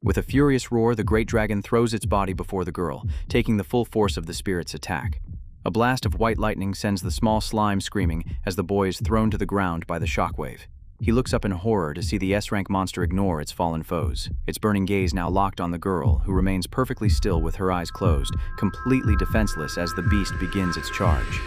With a furious roar, the great dragon throws its body before the girl, taking the full force of the spirit's attack. A blast of white lightning sends the small slime screaming as the boy is thrown to the ground by the shockwave. He looks up in horror to see the S-rank monster ignore its fallen foes, its burning gaze now locked on the girl, who remains perfectly still with her eyes closed, completely defenseless as the beast begins its charge.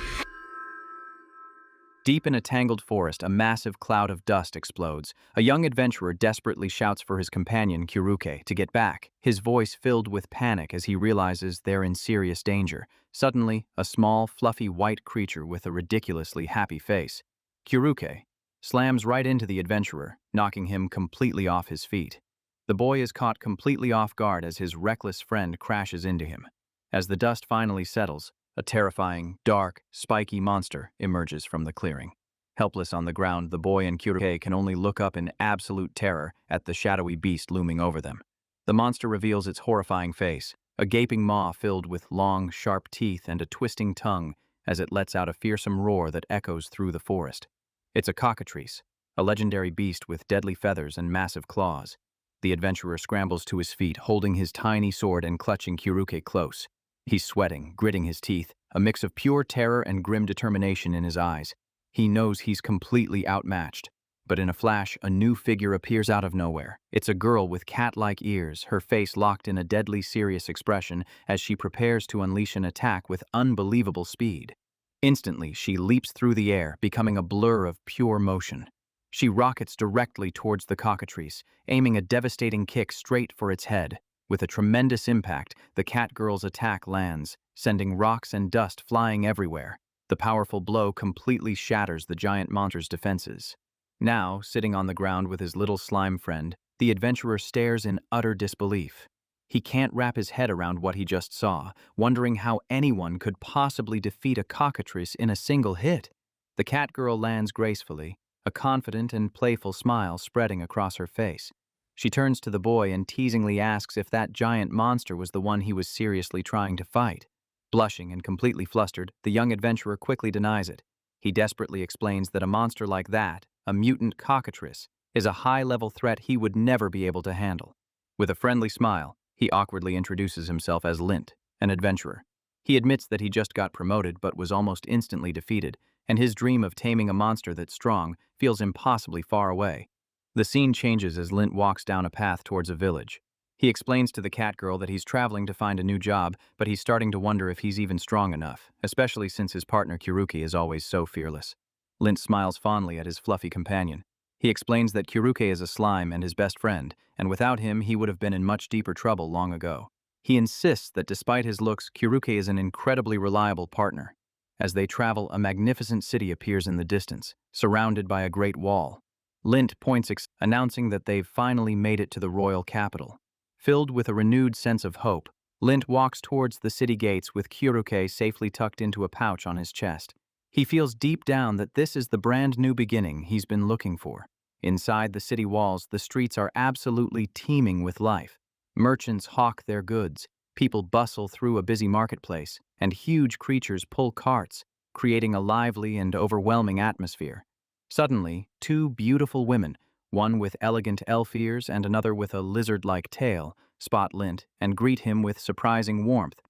Deep in a tangled forest, a massive cloud of dust explodes. A young adventurer desperately shouts for his companion, Kiruke, to get back, his voice filled with panic as he realizes they're in serious danger. Suddenly, a small, fluffy white creature with a ridiculously happy face, Kiruke, slams right into the adventurer, knocking him completely off his feet. The boy is caught completely off guard as his reckless friend crashes into him. As the dust finally settles, a terrifying, dark, spiky monster emerges from the clearing. Helpless on the ground, the boy and Kiruke can only look up in absolute terror at the shadowy beast looming over them. The monster reveals its horrifying face, a gaping maw filled with long, sharp teeth and a twisting tongue as it lets out a fearsome roar that echoes through the forest. It's a cockatrice, a legendary beast with deadly feathers and massive claws. The adventurer scrambles to his feet, holding his tiny sword and clutching Kiruke close. He's sweating, gritting his teeth, a mix of pure terror and grim determination in his eyes. He knows he's completely outmatched. But in a flash, a new figure appears out of nowhere. It's a girl with cat-like ears, her face locked in a deadly serious expression as she prepares to unleash an attack with unbelievable speed. Instantly, she leaps through the air, becoming a blur of pure motion. She rockets directly towards the cockatrice, aiming a devastating kick straight for its head. With a tremendous impact, the cat girl's attack lands, sending rocks and dust flying everywhere. The powerful blow completely shatters the giant monster's defenses. Now, sitting on the ground with his little slime friend, the adventurer stares in utter disbelief. He can't wrap his head around what he just saw, wondering how anyone could possibly defeat a cockatrice in a single hit. The cat girl lands gracefully, a confident and playful smile spreading across her face. She turns to the boy and teasingly asks if that giant monster was the one he was seriously trying to fight. Blushing and completely flustered, the young adventurer quickly denies it. He desperately explains that a monster like that, a mutant cockatrice, is a high-level threat he would never be able to handle. With a friendly smile, he awkwardly introduces himself as Lint, an adventurer. He admits that he just got promoted but was almost instantly defeated, and his dream of taming a monster that's strong feels impossibly far away. The scene changes as Lint walks down a path towards a village. He explains to the cat girl that he's traveling to find a new job, but he's starting to wonder if he's even strong enough, especially since his partner Kiruke is always so fearless. Lint smiles fondly at his fluffy companion. He explains that Kiruke is a slime and his best friend, and without him he would have been in much deeper trouble long ago. He insists that despite his looks, Kiruke is an incredibly reliable partner. As they travel, a magnificent city appears in the distance, surrounded by a great wall. Lint points, announcing that they've finally made it to the royal capital. Filled with a renewed sense of hope, Lint walks towards the city gates with Kiruke safely tucked into a pouch on his chest. He feels deep down that this is the brand new beginning he's been looking for. Inside the city walls, the streets are absolutely teeming with life. Merchants hawk their goods, people bustle through a busy marketplace, and huge creatures pull carts, creating a lively and overwhelming atmosphere. Suddenly, two beautiful women, one with elegant elf ears and another with a lizard-like tail, spot Lint and greet him with surprising warmth.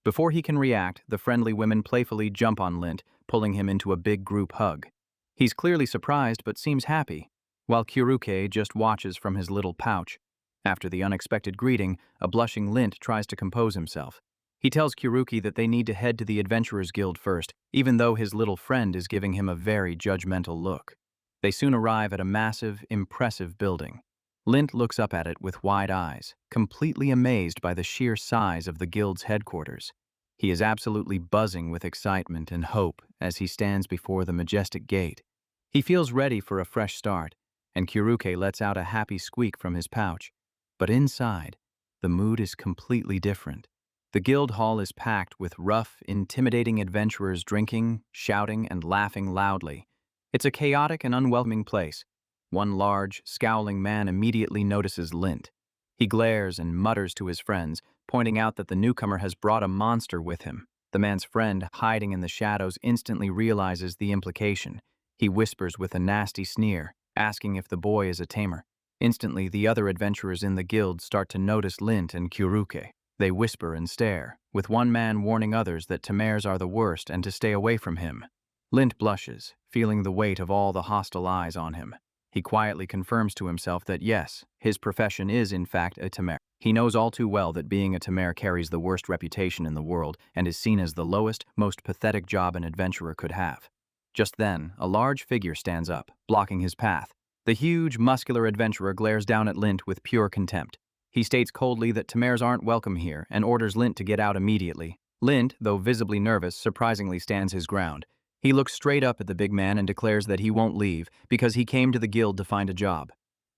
Before he can react, the friendly women playfully jump on Lint, pulling him into a big group hug. He's clearly surprised but seems happy, while Kiruke just watches from his little pouch. After the unexpected greeting, a blushing Lint tries to compose himself. He tells Kiruke that they need to head to the Adventurers Guild first, even though his little friend is giving him a very judgmental look. They soon arrive at a massive, impressive building. Lint looks up at it with wide eyes, completely amazed by the sheer size of the guild's headquarters. He is absolutely buzzing with excitement and hope as he stands before the majestic gate. He feels ready for a fresh start, and Kiruke lets out a happy squeak from his pouch. But inside, the mood is completely different. The guild hall is packed with rough, intimidating adventurers drinking, shouting, and laughing loudly. It's a chaotic and unwelcoming place. One large, scowling man immediately notices Lint. He glares and mutters to his friends, pointing out that the newcomer has brought a monster with him. The man's friend, hiding in the shadows, instantly realizes the implication. He whispers with a nasty sneer, asking if the boy is a tamer. Instantly, the other adventurers in the guild start to notice Lint and Kyuruke. They whisper and stare, with one man warning others that tamers are the worst and to stay away from him. Lint blushes, feeling the weight of all the hostile eyes on him. He quietly confirms to himself that yes, his profession is in fact a tamer. He knows all too well that being a tamer carries the worst reputation in the world and is seen as the lowest, most pathetic job an adventurer could have. Just then, a large figure stands up, blocking his path. The huge, muscular adventurer glares down at Lint with pure contempt. He states coldly that tamers aren't welcome here and orders Lint to get out immediately. Lint, though visibly nervous, surprisingly stands his ground. He looks straight up at the big man and declares that he won't leave because he came to the guild to find a job.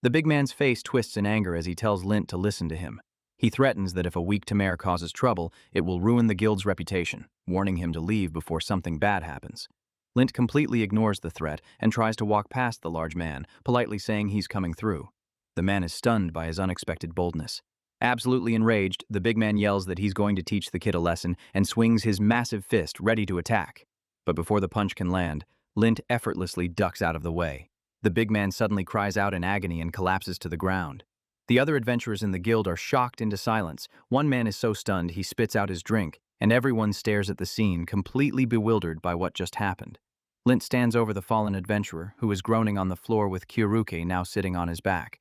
The big man's face twists in anger as he tells Lint to listen to him. He threatens that if a weak tamer causes trouble, it will ruin the guild's reputation, warning him to leave before something bad happens. Lint completely ignores the threat and tries to walk past the large man, politely saying he's coming through. The man is stunned by his unexpected boldness. Absolutely enraged, the big man yells that he's going to teach the kid a lesson and swings his massive fist ready to attack. But before the punch can land, Lint effortlessly ducks out of the way. The big man suddenly cries out in agony and collapses to the ground. The other adventurers in the guild are shocked into silence. One man is so stunned he spits out his drink, and everyone stares at the scene, completely bewildered by what just happened. Lint stands over the fallen adventurer, who is groaning on the floor with Kyuruke now sitting on his back.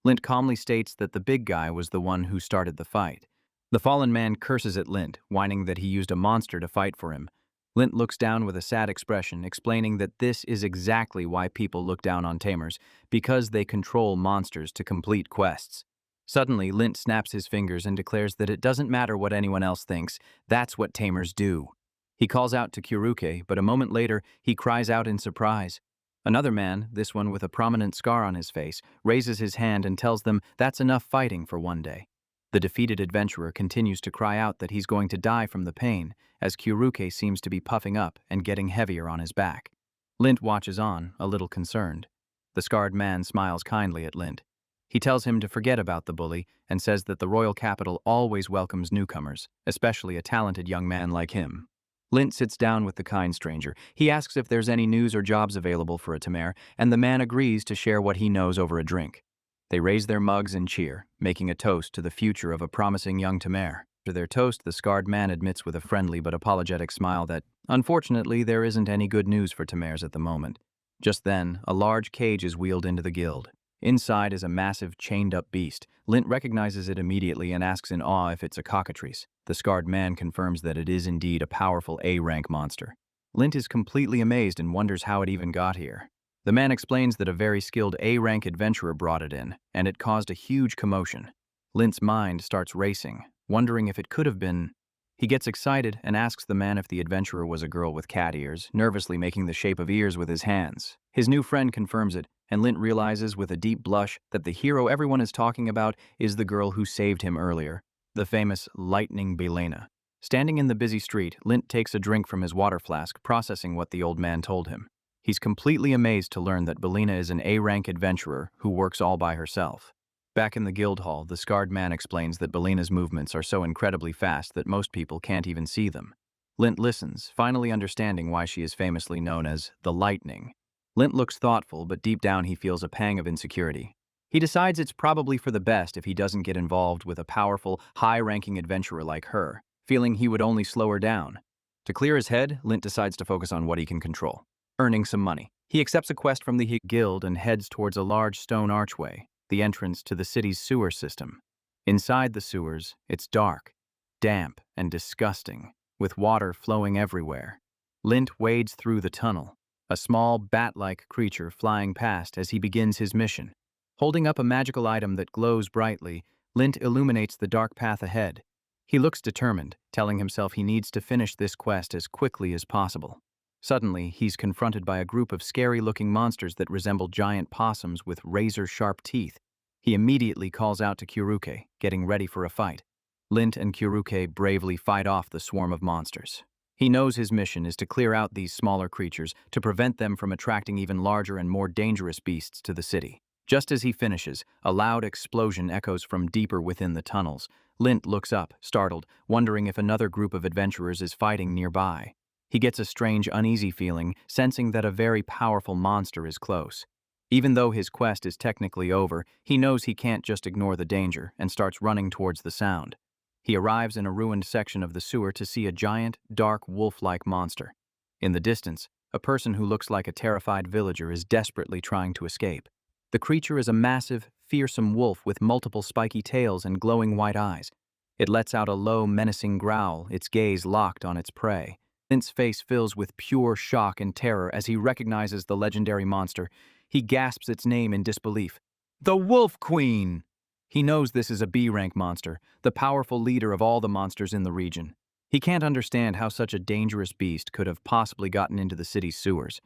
Lint calmly states that the big guy was the one who started the fight. The fallen man curses at Lint, whining that he used a monster to fight for him. Lint looks down with a sad expression, explaining that this is exactly why people look down on tamers, because they control monsters to complete quests. Suddenly, Lint snaps his fingers and declares that it doesn't matter what anyone else thinks, that's what tamers do. He calls out to Kyuruke, but a moment later, he cries out in surprise. Another man, this one with a prominent scar on his face, raises his hand and tells them that's enough fighting for one day. The defeated adventurer continues to cry out that he's going to die from the pain, as Kyuruke seems to be puffing up and getting heavier on his back. Lint watches on, a little concerned. The scarred man smiles kindly at Lint. He tells him to forget about the bully and says that the royal capital always welcomes newcomers, especially a talented young man like him. Lint sits down with the kind stranger. He asks if there's any news or jobs available for a tamer, and the man agrees to share what he knows over a drink. They raise their mugs and cheer, making a toast to the future of a promising young tamer. After their toast, the scarred man admits with a friendly but apologetic smile that, unfortunately, there isn't any good news for tamers at the moment. Just then, a large cage is wheeled into the guild. Inside is a massive, chained-up beast. Lint recognizes it immediately and asks in awe if it's a cockatrice. The scarred man confirms that it is indeed a powerful A-rank monster. Lint is completely amazed and wonders how it even got here. The man explains that a very skilled A-rank adventurer brought it in, and it caused a huge commotion. Lint's mind starts racing, wondering if it could have been. He gets excited and asks the man if the adventurer was a girl with cat ears, nervously making the shape of ears with his hands. His new friend confirms it, and Lint realizes with a deep blush that the hero everyone is talking about is the girl who saved him earlier, the famous Lightning Birena. Standing in the busy street, Lint takes a drink from his water flask, processing what the old man told him. He's completely amazed to learn that Birena is an A-rank adventurer who works all by herself. Back in the guild hall, the scarred man explains that Bilena's movements are so incredibly fast that most people can't even see them. Lint listens, finally understanding why she is famously known as the Lightning. Lint looks thoughtful, but deep down he feels a pang of insecurity. He decides it's probably for the best if he doesn't get involved with a powerful, high-ranking adventurer like her, feeling he would only slow her down. To clear his head, Lint decides to focus on what he can control, earning some money. He accepts a quest from the guild and heads towards a large stone archway, the entrance to the city's sewer system. Inside the sewers, it's dark, damp, and disgusting, with water flowing everywhere. Lint wades through the tunnel, a small bat-like creature flying past as he begins his mission. Holding up a magical item that glows brightly, Lint illuminates the dark path ahead. He looks determined, telling himself he needs to finish this quest as quickly as possible. Suddenly, he's confronted by a group of scary-looking monsters that resemble giant possums with razor-sharp teeth. He immediately calls out to Kyuruke, getting ready for a fight. Lint and Kyuruke bravely fight off the swarm of monsters. He knows his mission is to clear out these smaller creatures to prevent them from attracting even larger and more dangerous beasts to the city. Just as he finishes, a loud explosion echoes from deeper within the tunnels. Lint looks up, startled, wondering if another group of adventurers is fighting nearby. He gets a strange, uneasy feeling, sensing that a very powerful monster is close. Even though his quest is technically over, he knows he can't just ignore the danger and starts running towards the sound. He arrives in a ruined section of the sewer to see a giant, dark, wolf-like monster. In the distance, a person who looks like a terrified villager is desperately trying to escape. The creature is a massive, fearsome wolf with multiple spiky tails and glowing white eyes. It lets out a low, menacing growl, its gaze locked on its prey. Lint's face fills with pure shock and terror as he recognizes the legendary monster. He gasps its name in disbelief. The Wolf Queen! He knows this is a B-rank monster, the powerful leader of all the monsters in the region. He can't understand how such a dangerous beast could have possibly gotten into the city's sewers.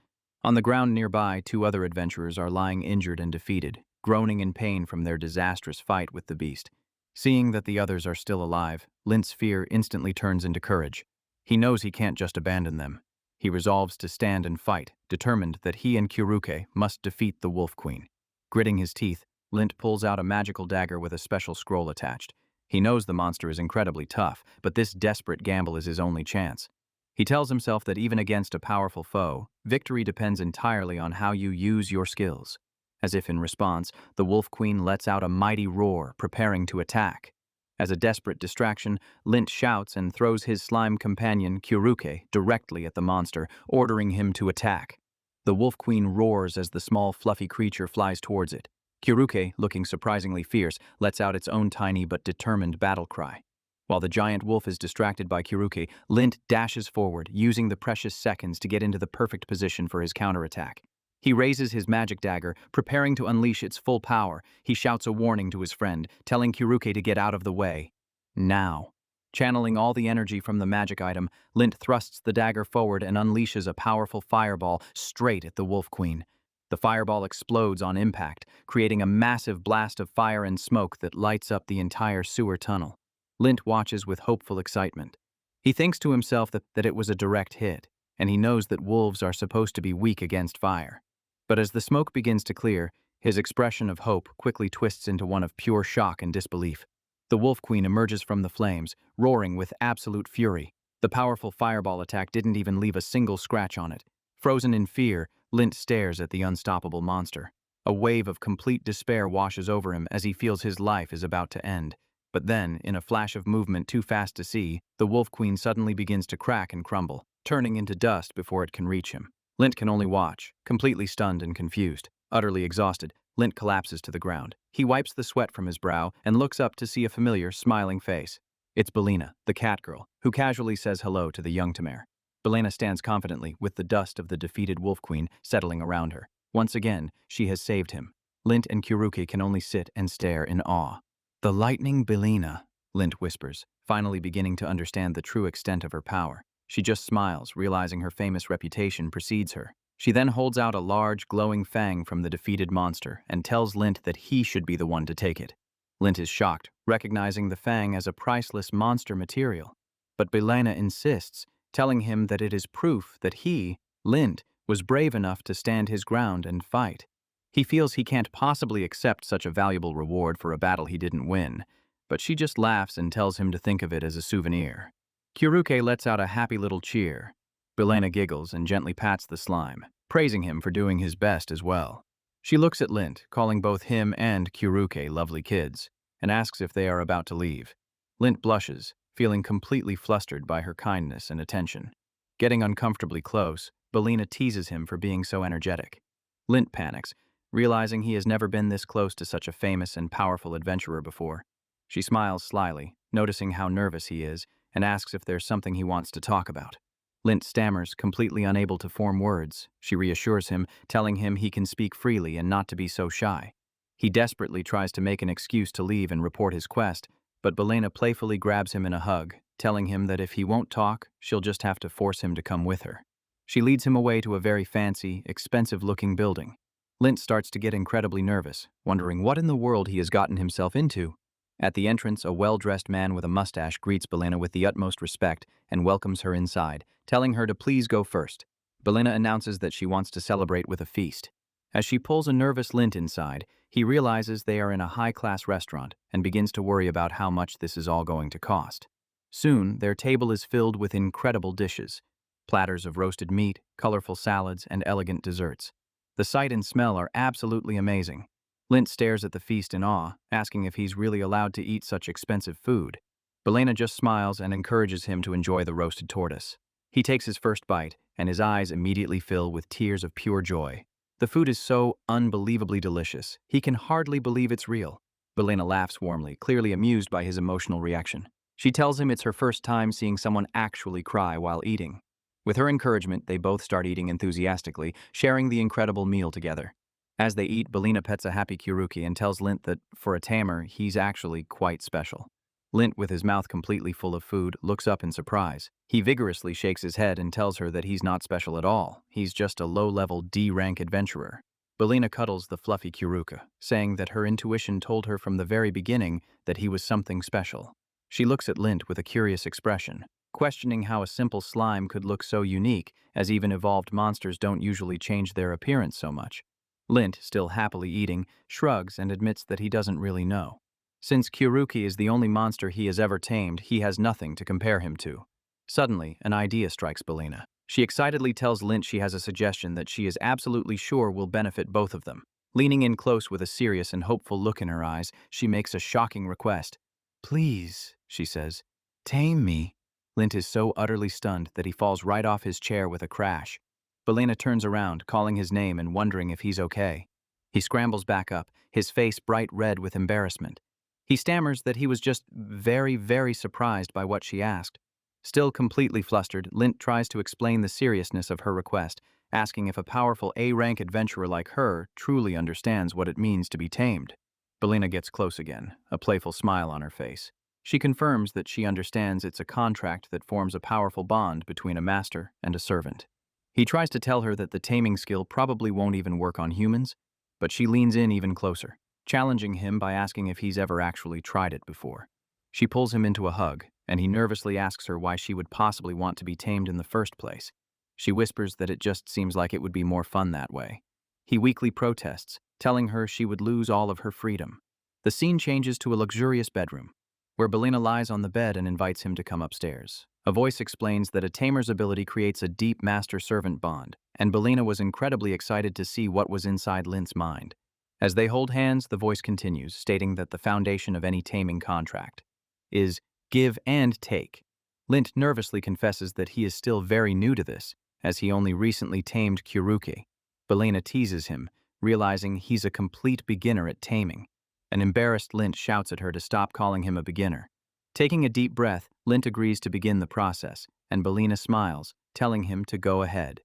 On the ground nearby, two other adventurers are lying injured and defeated, groaning in pain from their disastrous fight with the beast. Seeing that the others are still alive, Lint's fear instantly turns into courage. He knows he can't just abandon them. He resolves to stand and fight, determined that he and Kyuruke must defeat the Wolf Queen. Gritting his teeth, Lint pulls out a magical dagger with a special scroll attached. He knows the monster is incredibly tough, but this desperate gamble is his only chance. He tells himself that even against a powerful foe, victory depends entirely on how you use your skills. As if in response, the Wolf Queen lets out a mighty roar, preparing to attack. As a desperate distraction, Lint shouts and throws his slime companion, Kyuruke, directly at the monster, ordering him to attack. The Wolf Queen roars as the small, fluffy creature flies towards it. Kyuruke, looking surprisingly fierce, lets out its own tiny but determined battle cry. While the giant wolf is distracted by Kyuruke, Lint dashes forward, using the precious seconds to get into the perfect position for his counterattack. He raises his magic dagger, preparing to unleash its full power. He shouts a warning to his friend, telling Kyuruke to get out of the way. Now. Channeling all the energy from the magic item, Lint thrusts the dagger forward and unleashes a powerful fireball straight at the Wolf Queen. The fireball explodes on impact, creating a massive blast of fire and smoke that lights up the entire sewer tunnel. Lint watches with hopeful excitement. He thinks to himself that it was a direct hit, and he knows that wolves are supposed to be weak against fire. But as the smoke begins to clear, his expression of hope quickly twists into one of pure shock and disbelief. The Wolf Queen emerges from the flames, roaring with absolute fury. The powerful fireball attack didn't even leave a single scratch on it. Frozen in fear, Lint stares at the unstoppable monster. A wave of complete despair washes over him as he feels his life is about to end. But then, in a flash of movement too fast to see, the Wolf Queen suddenly begins to crack and crumble, turning into dust before it can reach him. Lint can only watch, completely stunned and confused. Utterly exhausted, Lint collapses to the ground. He wipes the sweat from his brow and looks up to see a familiar, smiling face. It's Birena, the cat girl, who casually says hello to the young tamer. Birena stands confidently, with the dust of the defeated Wolf Queen settling around her. Once again, she has saved him. Lint and Kyuruke can only sit and stare in awe. The lightning Birena, Lint whispers, finally beginning to understand the true extent of her power. She just smiles, realizing her famous reputation precedes her. She then holds out a large, glowing fang from the defeated monster and tells Lint that he should be the one to take it. Lint is shocked, recognizing the fang as a priceless monster material. But Birena insists, telling him that it is proof that he, Lint, was brave enough to stand his ground and fight. He feels he can't possibly accept such a valuable reward for a battle he didn't win, but she just laughs and tells him to think of it as a souvenir. Kyuruke lets out a happy little cheer. Birena giggles and gently pats the slime, praising him for doing his best as well. She looks at Lint, calling both him and Kyuruke lovely kids, and asks if they are about to leave. Lint blushes, feeling completely flustered by her kindness and attention. Getting uncomfortably close, Birena teases him for being so energetic. Lint panics, realizing he has never been this close to such a famous and powerful adventurer before. She smiles slyly, noticing how nervous he is, and asks if there's something he wants to talk about. Lint stammers, completely unable to form words. She reassures him, telling him he can speak freely and not to be so shy. He desperately tries to make an excuse to leave and report his quest, but Birena playfully grabs him in a hug, telling him that if he won't talk, she'll just have to force him to come with her. She leads him away to a very fancy, expensive-looking building. Lint starts to get incredibly nervous, wondering what in the world he has gotten himself into. At the entrance, a well-dressed man with a mustache greets Birena with the utmost respect and welcomes her inside, telling her to please go first. Birena announces that she wants to celebrate with a feast. As she pulls a nervous Lint inside, he realizes they are in a high-class restaurant and begins to worry about how much this is all going to cost. Soon, their table is filled with incredible dishes, platters of roasted meat, colorful salads, and elegant desserts. The sight and smell are absolutely amazing. Lint stares at the feast in awe, asking if he's really allowed to eat such expensive food. Birena just smiles and encourages him to enjoy the roasted tortoise. He takes his first bite, and his eyes immediately fill with tears of pure joy. The food is so unbelievably delicious, he can hardly believe it's real. Birena laughs warmly, clearly amused by his emotional reaction. She tells him it's her first time seeing someone actually cry while eating. With her encouragement, they both start eating enthusiastically, sharing the incredible meal together. As they eat, Birena pets a happy Kuruki and tells Lint that, for a tamer, he's actually quite special. Lint, with his mouth completely full of food, looks up in surprise. He vigorously shakes his head and tells her that he's not special at all. He's just a low-level D-rank adventurer. Birena cuddles the fluffy Kuruka, saying that her intuition told her from the very beginning that he was something special. She looks at Lint with a curious expression, questioning how a simple slime could look so unique, as even evolved monsters don't usually change their appearance so much. Lint, still happily eating, shrugs and admits that he doesn't really know. Since Kuruki is the only monster he has ever tamed, he has nothing to compare him to. Suddenly, an idea strikes Birena. She excitedly tells Lint she has a suggestion that she is absolutely sure will benefit both of them. Leaning in close with a serious and hopeful look in her eyes, she makes a shocking request. "Please," she says, "tame me." Lint is so utterly stunned that he falls right off his chair with a crash. Birena turns around, calling his name and wondering if he's okay. He scrambles back up, his face bright red with embarrassment. He stammers that he was just very, very surprised by what she asked. Still completely flustered, Lint tries to explain the seriousness of her request, asking if a powerful A-rank adventurer like her truly understands what it means to be tamed. Birena gets close again, a playful smile on her face. She confirms that she understands it's a contract that forms a powerful bond between a master and a servant. He tries to tell her that the taming skill probably won't even work on humans, but she leans in even closer, challenging him by asking if he's ever actually tried it before. She pulls him into a hug, and he nervously asks her why she would possibly want to be tamed in the first place. She whispers that it just seems like it would be more fun that way. He weakly protests, telling her she would lose all of her freedom. The scene changes to a luxurious bedroom, where Birena lies on the bed and invites him to come upstairs. A voice explains that a tamer's ability creates a deep master-servant bond, and Birena was incredibly excited to see what was inside Lint's mind. As they hold hands, the voice continues, stating that the foundation of any taming contract is give and take. Lint nervously confesses that he is still very new to this, as he only recently tamed Kuruki. Birena teases him, realizing he's a complete beginner at taming. An embarrassed Lint shouts at her to stop calling him a beginner. Taking a deep breath, Lint agrees to begin the process, and Birena smiles, telling him to go ahead.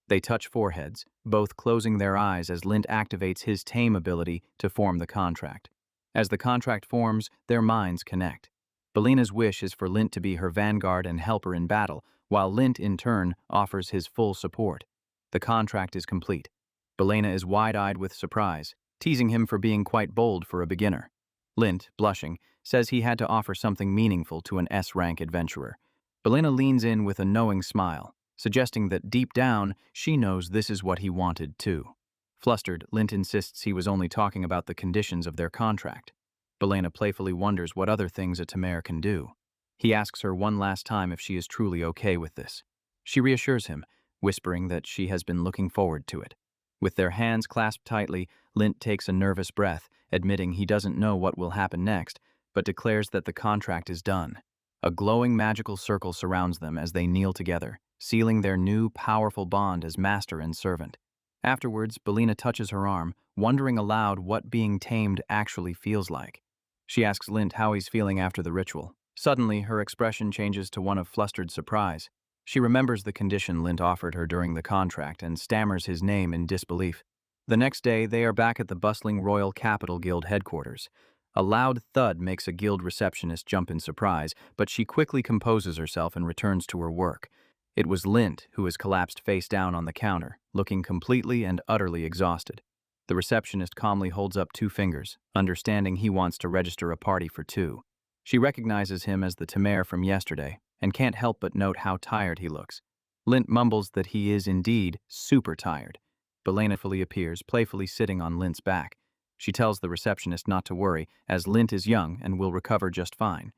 They touch foreheads, both closing their eyes as Lint activates his tame ability to form the contract. As the contract forms, their minds connect. Birena's wish is for Lint to be her vanguard and helper in battle, while Lint, in turn, offers his full support. The contract is complete. Birena is wide-eyed with surprise, teasing him for being quite bold for a beginner. Lint, blushing, says he had to offer something meaningful to an S-rank adventurer. Birena leans in with a knowing smile, suggesting that deep down, she knows this is what he wanted too. Flustered, Lint insists he was only talking about the conditions of their contract. Birena playfully wonders what other things a tamer can do. He asks her one last time if she is truly okay with this. She reassures him, whispering that she has been looking forward to it. With their hands clasped tightly, Lint takes a nervous breath, admitting he doesn't know what will happen next, but declares that the contract is done. A glowing magical circle surrounds them as they kneel together, sealing their new, powerful bond as master and servant. Afterwards, Birena touches her arm, wondering aloud what being tamed actually feels like. She asks Lint how he's feeling after the ritual. Suddenly, her expression changes to one of flustered surprise. She remembers the condition Lint offered her during the contract and stammers his name in disbelief. The next day, they are back at the bustling Royal Capital Guild headquarters. A loud thud makes a guild receptionist jump in surprise, but she quickly composes herself and returns to her work. It was Lint who has collapsed face down on the counter, looking completely and utterly exhausted. The receptionist calmly holds up 2 fingers, understanding he wants to register a party for 2. She recognizes him as the tamer from yesterday, and can't help but note how tired he looks. Lint mumbles that he is indeed super tired. Birena fully appears, playfully sitting on Lint's back. She tells the receptionist not to worry, as Lint is young and will recover just fine.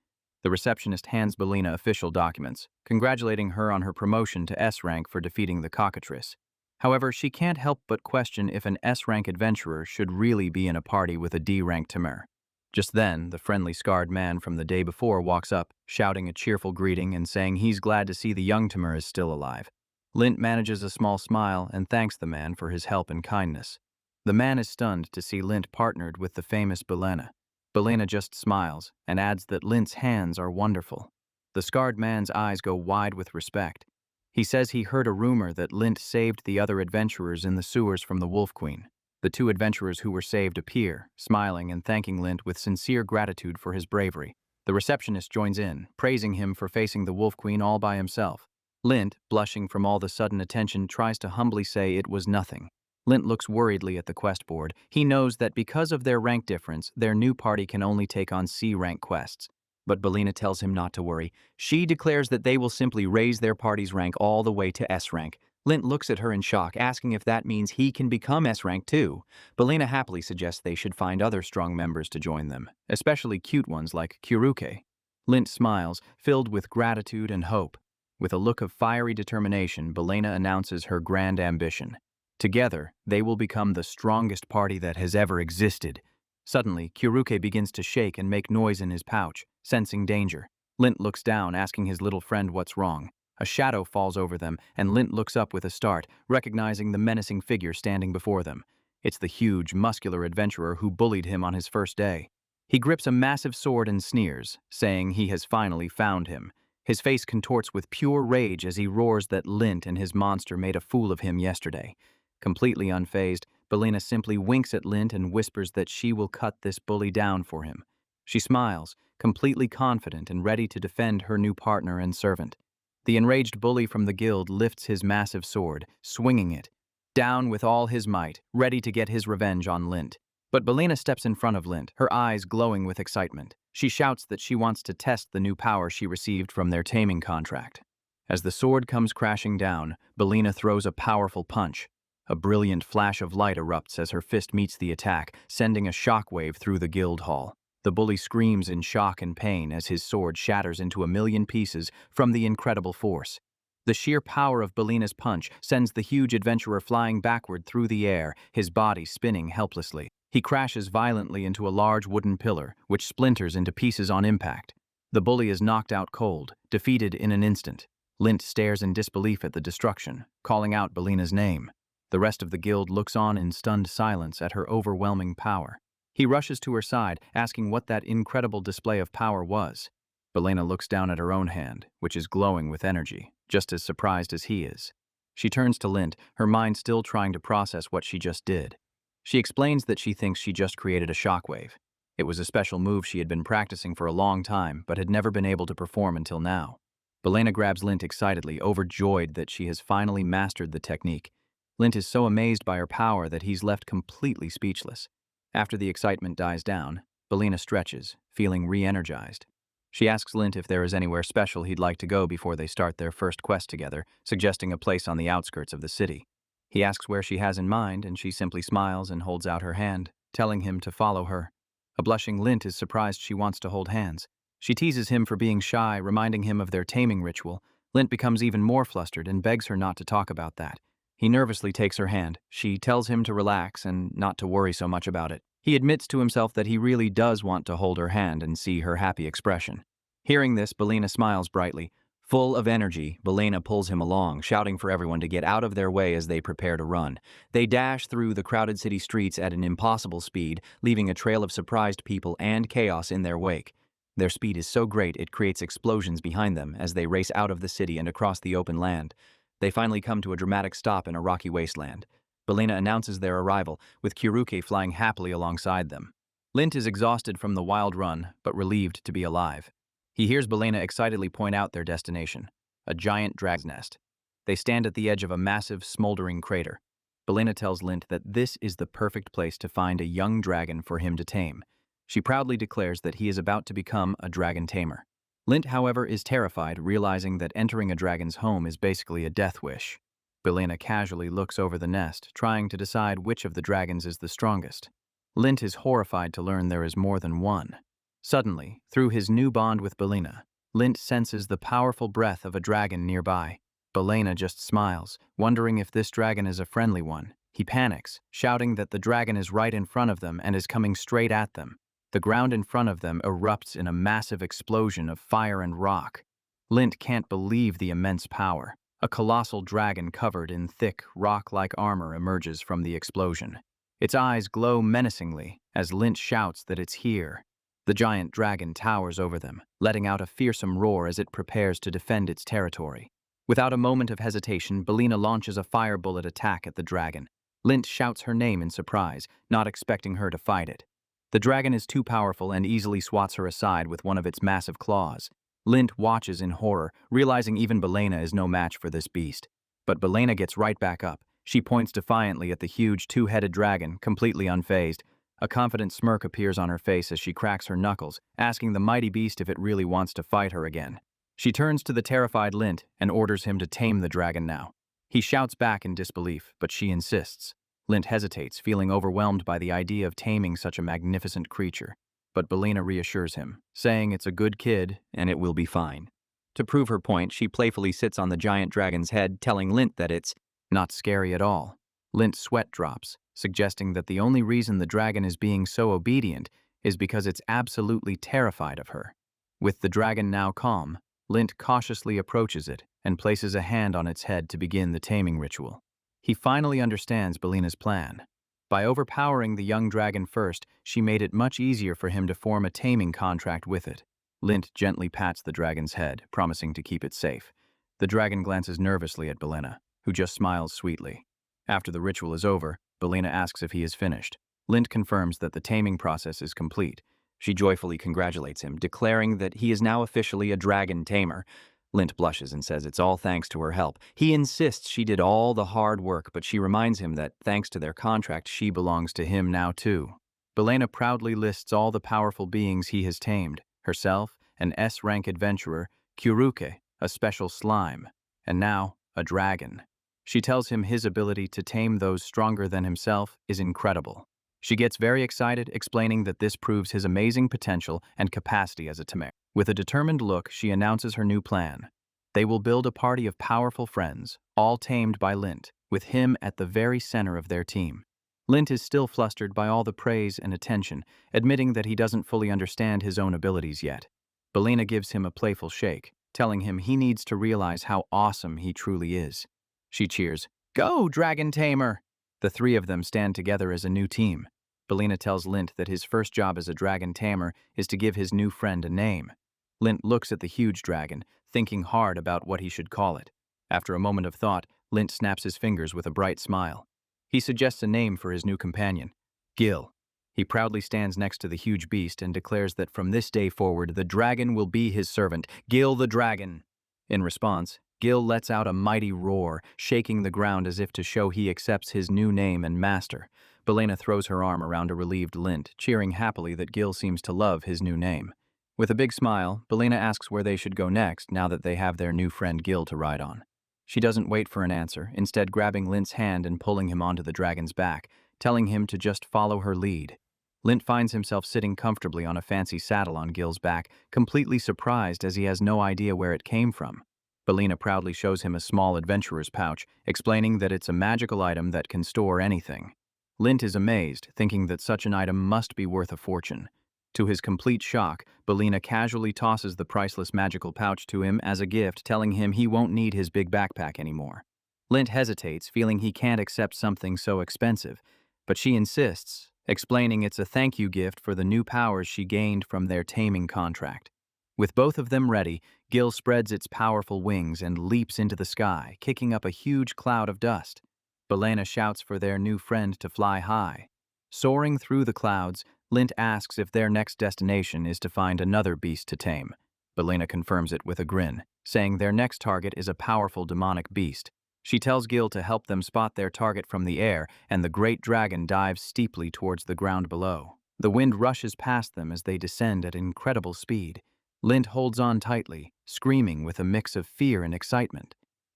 The receptionist hands Birena official documents, congratulating her on her promotion to S rank for defeating the cockatrice. However, she can't help but question if an S-rank adventurer should really be in a party with a D-rank tamer. Just then, the friendly scarred man from the day before walks up, shouting a cheerful greeting and saying he's glad to see the young tamer is still alive. Lint manages a small smile and thanks the man for his help and kindness. The man is stunned to see Lint partnered with the famous Birena. Birena just smiles and adds that Lint's hands are wonderful. The scarred man's eyes go wide with respect. He says he heard a rumor that Lint saved the other adventurers in the sewers from the Wolf Queen. The two adventurers who were saved appear, smiling and thanking Lint with sincere gratitude for his bravery. The receptionist joins in, praising him for facing the Wolf Queen all by himself. Lint, blushing from all the sudden attention, tries to humbly say it was nothing. Lint looks worriedly at the quest board. He knows that because of their rank difference, their new party can only take on C-rank quests. But Birena tells him not to worry. She declares that they will simply raise their party's rank all the way to S-rank. Lint looks at her in shock, asking if that means he can become S-rank too. Birena happily suggests they should find other strong members to join them, especially cute ones like Kiruke. Lint smiles, filled with gratitude and hope. With a look of fiery determination, Birena announces her grand ambition. Together, they will become the strongest party that has ever existed. Suddenly, Kiruke begins to shake and make noise in his pouch, sensing danger. Lint looks down, asking his little friend what's wrong. A shadow falls over them, and Lint looks up with a start, recognizing the menacing figure standing before them. It's the huge, muscular adventurer who bullied him on his first day. He grips a massive sword and sneers, saying he has finally found him. His face contorts with pure rage as he roars that Lint and his monster made a fool of him yesterday. Completely unfazed, Birena simply winks at Lint and whispers that she will cut this bully down for him. She smiles, completely confident and ready to defend her new partner and servant. The enraged bully from the guild lifts his massive sword, swinging it, down with all his might, ready to get his revenge on Lint. But Birena steps in front of Lint, her eyes glowing with excitement. She shouts that she wants to test the new power she received from their taming contract. As the sword comes crashing down, Birena throws a powerful punch. A brilliant flash of light erupts as her fist meets the attack, sending a shockwave through the guild hall. The bully screams in shock and pain as his sword shatters into a million pieces from the incredible force. The sheer power of Birena's punch sends the huge adventurer flying backward through the air, his body spinning helplessly. He crashes violently into a large wooden pillar, which splinters into pieces on impact. The bully is knocked out cold, defeated in an instant. Lint stares in disbelief at the destruction, calling out Birena's name. The rest of the guild looks on in stunned silence at her overwhelming power. He rushes to her side, asking what that incredible display of power was. Birena looks down at her own hand, which is glowing with energy, just as surprised as he is. She turns to Lint, her mind still trying to process what she just did. She explains that she thinks she just created a shockwave. It was a special move she had been practicing for a long time, but had never been able to perform until now. Birena grabs Lint excitedly, overjoyed that she has finally mastered the technique. Lint is so amazed by her power that he's left completely speechless. After the excitement dies down, Birena stretches, feeling re-energized. She asks Lint if there is anywhere special he'd like to go before they start their first quest together, suggesting a place on the outskirts of the city. He asks where she has in mind, and she simply smiles and holds out her hand, telling him to follow her. A blushing Lint is surprised she wants to hold hands. She teases him for being shy, reminding him of their taming ritual. Lint becomes even more flustered and begs her not to talk about that. He nervously takes her hand. She tells him to relax and not to worry so much about it. He admits to himself that he really does want to hold her hand and see her happy expression. Hearing this, Birena smiles brightly. Full of energy, Birena pulls him along, shouting for everyone to get out of their way as they prepare to run. They dash through the crowded city streets at an impossible speed, leaving a trail of surprised people and chaos in their wake. Their speed is so great it creates explosions behind them as they race out of the city and across the open land. They finally come to a dramatic stop in a rocky wasteland. Birena announces their arrival, with Kiruke flying happily alongside them. Lint is exhausted from the wild run, but relieved to be alive. He hears Birena excitedly point out their destination, a giant drag's nest. They stand at the edge of a massive, smoldering crater. Birena tells Lint that this is the perfect place to find a young dragon for him to tame. She proudly declares that he is about to become a dragon tamer. Lint, however, is terrified, realizing that entering a dragon's home is basically a death wish. Birena casually looks over the nest, trying to decide which of the dragons is the strongest. Lint is horrified to learn there is more than one. Suddenly, through his new bond with Birena, Lint senses the powerful breath of a dragon nearby. Birena just smiles, wondering if this dragon is a friendly one. He panics, shouting that the dragon is right in front of them and is coming straight at them. The ground in front of them erupts in a massive explosion of fire and rock. Lint can't believe the immense power. A colossal dragon covered in thick, rock-like armor emerges from the explosion. Its eyes glow menacingly as Lint shouts that it's here. The giant dragon towers over them, letting out a fearsome roar as it prepares to defend its territory. Without a moment of hesitation, Birena launches a fire bullet attack at the dragon. Lint shouts her name in surprise, not expecting her to fight it. The dragon is too powerful and easily swats her aside with one of its massive claws. Lint watches in horror, realizing even Birena is no match for this beast. But Birena gets right back up. She points defiantly at the huge two-headed dragon, completely unfazed. A confident smirk appears on her face as she cracks her knuckles, asking the mighty beast if it really wants to fight her again. She turns to the terrified Lint and orders him to tame the dragon now. He shouts back in disbelief, but she insists. Lint hesitates, feeling overwhelmed by the idea of taming such a magnificent creature. But Birena reassures him, saying it's a good kid and it will be fine. To prove her point, she playfully sits on the giant dragon's head, telling Lint that it's not scary at all. Lint's sweat drops, suggesting that the only reason the dragon is being so obedient is because it's absolutely terrified of her. With the dragon now calm, Lint cautiously approaches it and places a hand on its head to begin the taming ritual. He finally understands Birena's plan. By overpowering the young dragon first, she made it much easier for him to form a taming contract with it. Lint gently pats the dragon's head, promising to keep it safe. The dragon glances nervously at Birena, who just smiles sweetly. After the ritual is over, Birena asks if he is finished. Lint confirms that the taming process is complete. She joyfully congratulates him, declaring that he is now officially a dragon tamer. Lint blushes and says it's all thanks to her help. He insists she did all the hard work, but she reminds him that thanks to their contract, she belongs to him now too. Birena proudly lists all the powerful beings he has tamed: herself, an S-rank adventurer, Kyuruke, a special slime, and now a dragon. She tells him his ability to tame those stronger than himself is incredible. She gets very excited, explaining that this proves his amazing potential and capacity as a tamer. With a determined look, she announces her new plan. They will build a party of powerful friends, all tamed by Lint, with him at the very center of their team. Lint is still flustered by all the praise and attention, admitting that he doesn't fully understand his own abilities yet. Birena gives him a playful shake, telling him he needs to realize how awesome he truly is. She cheers, "Go, Dragon Tamer!" The three of them stand together as a new team. Birena tells Lint that his first job as a dragon tamer is to give his new friend a name. Lint looks at the huge dragon, thinking hard about what he should call it. After a moment of thought, Lint snaps his fingers with a bright smile. He suggests a name for his new companion: Gil. He proudly stands next to the huge beast and declares that from this day forward, the dragon will be his servant, Gil the dragon. In response, Gil lets out a mighty roar, shaking the ground as if to show he accepts his new name and master. Birena throws her arm around a relieved Lint, cheering happily that Gil seems to love his new name. With a big smile, Birena asks where they should go next now that they have their new friend Gil to ride on. She doesn't wait for an answer, instead grabbing Lint's hand and pulling him onto the dragon's back, telling him to just follow her lead. Lint finds himself sitting comfortably on a fancy saddle on Gil's back, completely surprised as he has no idea where it came from. Birena proudly shows him a small adventurer's pouch, explaining that it's a magical item that can store anything. Lint is amazed, thinking that such an item must be worth a fortune. To his complete shock, Birena casually tosses the priceless magical pouch to him as a gift, telling him he won't need his big backpack anymore. Lint hesitates, feeling he can't accept something so expensive, but she insists, explaining it's a thank you gift for the new powers she gained from their taming contract. With both of them ready, Gil spreads its powerful wings and leaps into the sky, kicking up a huge cloud of dust. Birena shouts for their new friend to fly high. Soaring through the clouds, Lint asks if their next destination is to find another beast to tame. Birena confirms it with a grin, saying their next target is a powerful demonic beast. She tells Gil to help them spot their target from the air, and the great dragon dives steeply towards the ground below. The wind rushes past them as they descend at incredible speed. Lint holds on tightly, screaming with a mix of fear and excitement.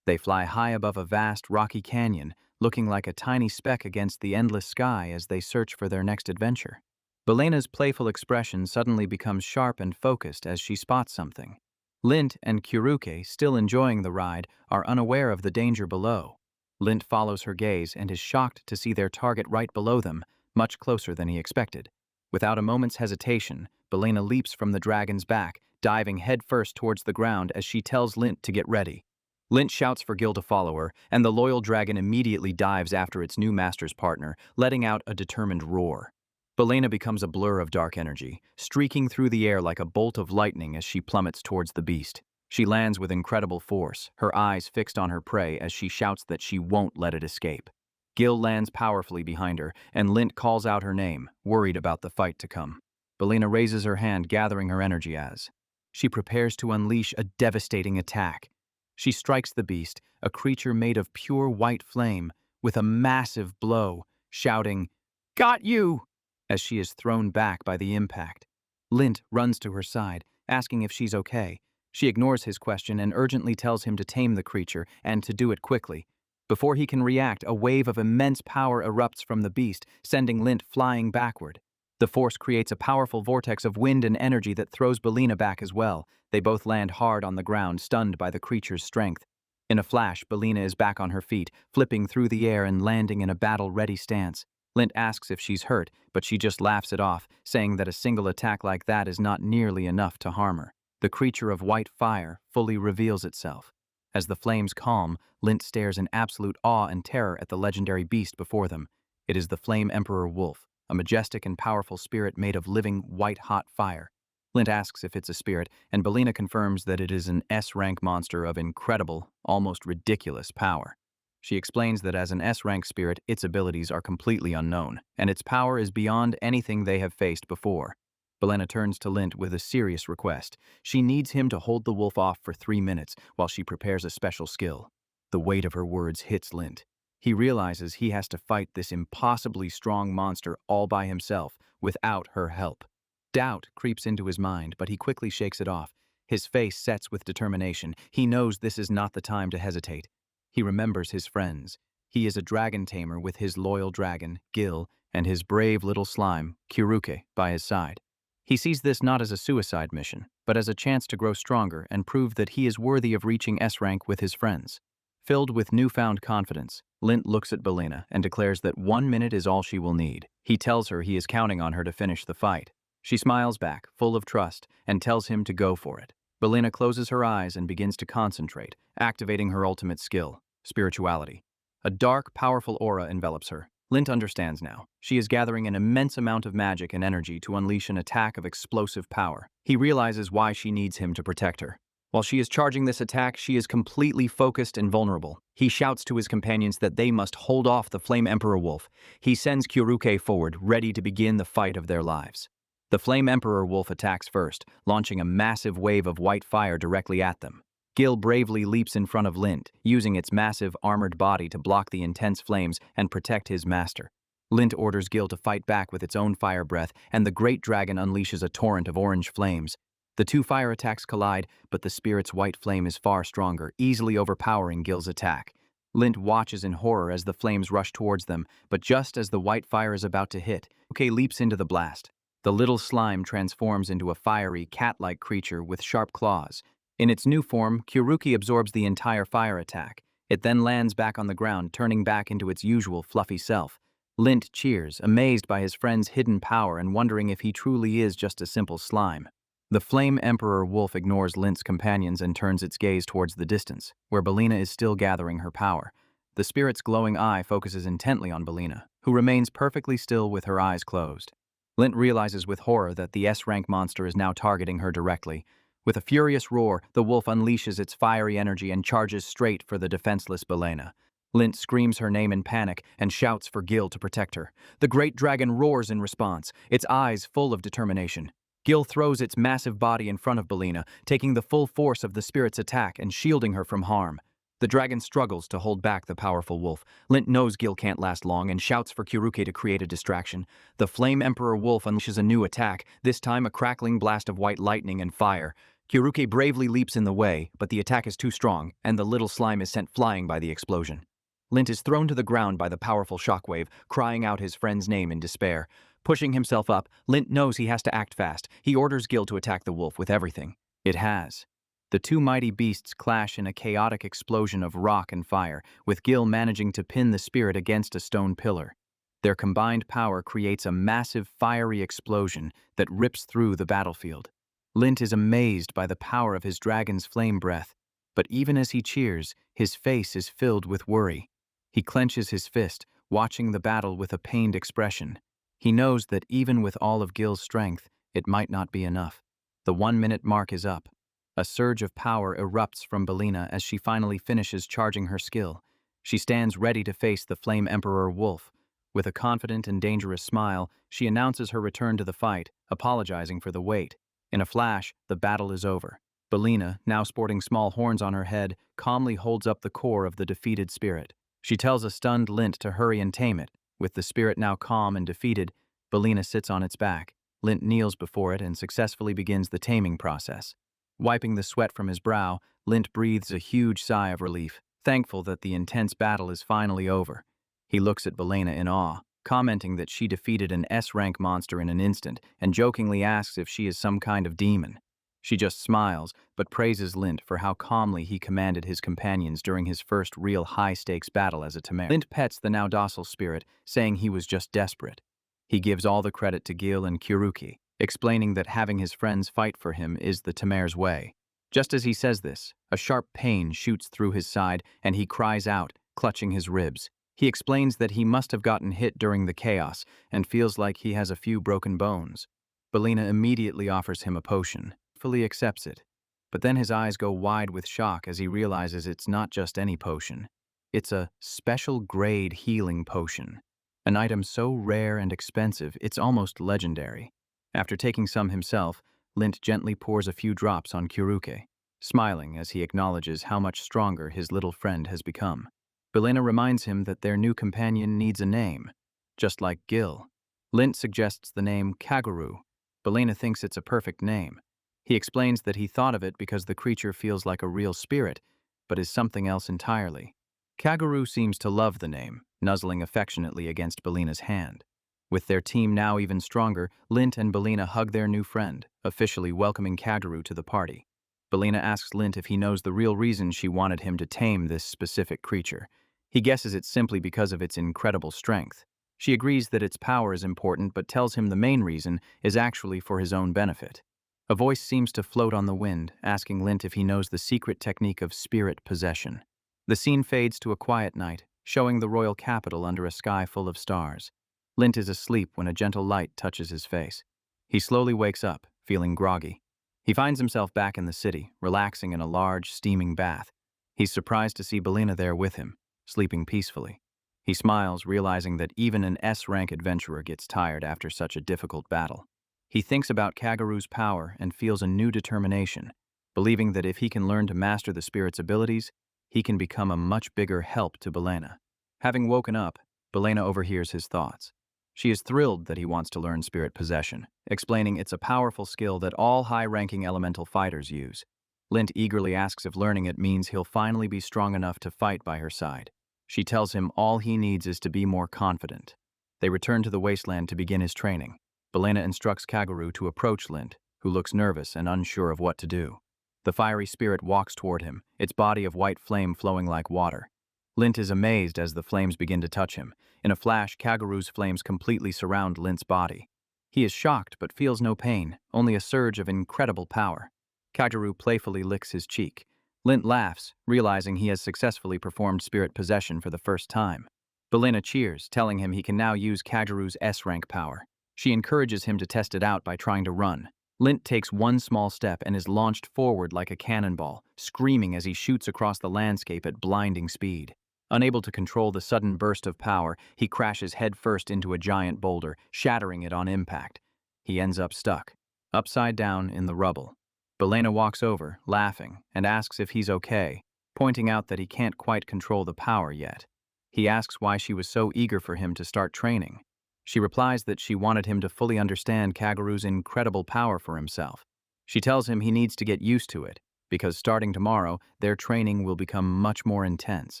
They fly high above a vast, rocky canyon, looking like a tiny speck against the endless sky as they search for their next adventure. Birena's playful expression suddenly becomes sharp and focused as she spots something. Lint and Kyuruke, still enjoying the ride, are unaware of the danger below. Lint follows her gaze and is shocked to see their target right below them, much closer than he expected. Without a moment's hesitation, Birena leaps from the dragon's back, diving headfirst towards the ground as she tells Lint to get ready. Lint shouts for Gil to follow her, and the loyal dragon immediately dives after its new master's partner, letting out a determined roar. Birena becomes a blur of dark energy, streaking through the air like a bolt of lightning as she plummets towards the beast. She lands with incredible force, her eyes fixed on her prey as she shouts that she won't let it escape. Gil lands powerfully behind her, and Lint calls out her name, worried about the fight to come. Birena raises her hand, gathering her energy as she prepares to unleash a devastating attack. She strikes the beast, a creature made of pure white flame, with a massive blow, shouting, "Got you!" as she is thrown back by the impact. Lint runs to her side, asking if she's okay. She ignores his question and urgently tells him to tame the creature and to do it quickly. Before he can react, a wave of immense power erupts from the beast, sending Lint flying backward. The force creates a powerful vortex of wind and energy that throws Birena back as well. They both land hard on the ground, stunned by the creature's strength. In a flash, Birena is back on her feet, flipping through the air and landing in a battle-ready stance. Lint asks if she's hurt, but she just laughs it off, saying that a single attack like that is not nearly enough to harm her. The creature of white fire fully reveals itself. As the flames calm, Lint stares in absolute awe and terror at the legendary beast before them. It is the Flame Emperor Wolf, a majestic and powerful spirit made of living, white-hot fire. Lint asks if it's a spirit, and Birena confirms that it is an S-rank monster of incredible, almost ridiculous power. She explains that as an S-rank spirit, its abilities are completely unknown, and its power is beyond anything they have faced before. Birena turns to Lint with a serious request. She needs him to hold the wolf off for 3 minutes while she prepares a special skill. The weight of her words hits Lint. He realizes he has to fight this impossibly strong monster all by himself, without her help. Doubt creeps into his mind, but he quickly shakes it off. His face sets with determination. He knows this is not the time to hesitate. He remembers his friends. He is a dragon tamer with his loyal dragon, Gil, and his brave little slime, Kyuruke, by his side. He sees this not as a suicide mission, but as a chance to grow stronger and prove that he is worthy of reaching S-rank with his friends. Filled with newfound confidence, Lint looks at Birena and declares that 1 minute is all she will need. He tells her he is counting on her to finish the fight. She smiles back, full of trust, and tells him to go for it. Birena closes her eyes and begins to concentrate, activating her ultimate skill, spirituality. A dark, powerful aura envelops her. Lint understands now. She is gathering an immense amount of magic and energy to unleash an attack of explosive power. He realizes why she needs him to protect her. While she is charging this attack, she is completely focused and vulnerable. He shouts to his companions that they must hold off the Flame Emperor Wolf. He sends Kyuruke forward, ready to begin the fight of their lives. The Flame Emperor Wolf attacks first, launching a massive wave of white fire directly at them. Gil bravely leaps in front of Lint, using its massive armored body to block the intense flames and protect his master. Lint orders Gil to fight back with its own fire breath, and the great dragon unleashes a torrent of orange flames. The two fire attacks collide, but the spirit's white flame is far stronger, easily overpowering Gil's attack. Lint watches in horror as the flames rush towards them, but just as the white fire is about to hit, Kyuruke leaps into the blast. The little slime transforms into a fiery, cat-like creature with sharp claws. In its new form, Kyuruke absorbs the entire fire attack. It then lands back on the ground, turning back into its usual fluffy self. Lint cheers, amazed by his friend's hidden power and wondering if he truly is just a simple slime. The Flame Emperor Wolf ignores Lint's companions and turns its gaze towards the distance, where Birena is still gathering her power. The spirit's glowing eye focuses intently on Birena, who remains perfectly still with her eyes closed. Lint realizes with horror that the S-rank monster is now targeting her directly. With a furious roar, the wolf unleashes its fiery energy and charges straight for the defenseless Birena. Lint screams her name in panic and shouts for Gil to protect her. The great dragon roars in response, its eyes full of determination. Gil throws its massive body in front of Birena, taking the full force of the spirit's attack and shielding her from harm. The dragon struggles to hold back the powerful wolf. Lint knows Gil can't last long and shouts for Kyuruke to create a distraction. The Flame Emperor Wolf unleashes a new attack, this time a crackling blast of white lightning and fire. Kyuruke bravely leaps in the way, but the attack is too strong, and the little slime is sent flying by the explosion. Lint is thrown to the ground by the powerful shockwave, crying out his friend's name in despair. Pushing himself up, Lint knows he has to act fast. He orders Gil to attack the wolf with everything it has. The two mighty beasts clash in a chaotic explosion of rock and fire, with Gil managing to pin the spirit against a stone pillar. Their combined power creates a massive fiery explosion that rips through the battlefield. Lint is amazed by the power of his dragon's flame breath, but even as he cheers, his face is filled with worry. He clenches his fist, watching the battle with a pained expression. He knows that even with all of Gil's strength, it might not be enough. The 1-minute mark is up. A surge of power erupts from Birena as she finally finishes charging her skill. She stands ready to face the Flame Emperor Wolf. With a confident and dangerous smile, she announces her return to the fight, apologizing for the wait. In a flash, the battle is over. Birena, now sporting small horns on her head, calmly holds up the core of the defeated spirit. She tells a stunned Lint to hurry and tame it. With the spirit now calm and defeated, Birena sits on its back. Lint kneels before it and successfully begins the taming process. Wiping the sweat from his brow, Lint breathes a huge sigh of relief, thankful that the intense battle is finally over. He looks at Birena in awe, commenting that she defeated an S-rank monster in an instant, and jokingly asks if she is some kind of demon. She just smiles, but praises Lint for how calmly he commanded his companions during his first real high-stakes battle as a tamer. Lint pets the now docile spirit, saying he was just desperate. He gives all the credit to Gil and Kuruki, explaining that having his friends fight for him is the tamer's way. Just as he says this, a sharp pain shoots through his side and he cries out, clutching his ribs. He explains that he must have gotten hit during the chaos and feels like he has a few broken bones. Birena immediately offers him a potion, fully accepts it. But then his eyes go wide with shock as he realizes it's not just any potion. It's a special grade healing potion, an item so rare and expensive it's almost legendary. After taking some himself, Lint gently pours a few drops on Kuruke, smiling as he acknowledges how much stronger his little friend has become. Birena reminds him that their new companion needs a name, just like Gil. Lint suggests the name Kaguru. Birena thinks it's a perfect name. He explains that he thought of it because the creature feels like a real spirit, but is something else entirely. Kaguru seems to love the name, nuzzling affectionately against Bilena's hand. With their team now even stronger, Lint and Birena hug their new friend, officially welcoming Kaguru to the party. Birena asks Lint if he knows the real reason she wanted him to tame this specific creature. He guesses it's simply because of its incredible strength. She agrees that its power is important, but tells him the main reason is actually for his own benefit. A voice seems to float on the wind, asking Lint if he knows the secret technique of spirit possession. The scene fades to a quiet night, showing the royal capital under a sky full of stars. Lint is asleep when a gentle light touches his face. He slowly wakes up, feeling groggy. He finds himself back in the city, relaxing in a large, steaming bath. He's surprised to see Birena there with him, sleeping peacefully. He smiles, realizing that even an S-rank adventurer gets tired after such a difficult battle. He thinks about Kaguru's power and feels a new determination, believing that if he can learn to master the spirit's abilities, he can become a much bigger help to Birena. Having woken up, Birena overhears his thoughts. She is thrilled that he wants to learn spirit possession, explaining it's a powerful skill that all high-ranking elemental fighters use. Lint eagerly asks if learning it means he'll finally be strong enough to fight by her side. She tells him all he needs is to be more confident. They return to the wasteland to begin his training. Birena instructs Kaguru to approach Lint, who looks nervous and unsure of what to do. The fiery spirit walks toward him, its body of white flame flowing like water. Lint is amazed as the flames begin to touch him. In a flash, Kaguru's flames completely surround Lint's body. He is shocked but feels no pain, only a surge of incredible power. Kaguru playfully licks his cheek. Lint laughs, realizing he has successfully performed spirit possession for the first time. Birena cheers, telling him he can now use Kaguru's S-rank power. She encourages him to test it out by trying to run. Lint takes one small step and is launched forward like a cannonball, screaming as he shoots across the landscape at blinding speed. Unable to control the sudden burst of power, he crashes headfirst into a giant boulder, shattering it on impact. He ends up stuck, upside down in the rubble. Birena walks over, laughing, and asks if he's okay, pointing out that he can't quite control the power yet. He asks why she was so eager for him to start training. She replies that she wanted him to fully understand Kaguru's incredible power for himself. She tells him he needs to get used to it, because starting tomorrow, their training will become much more intense.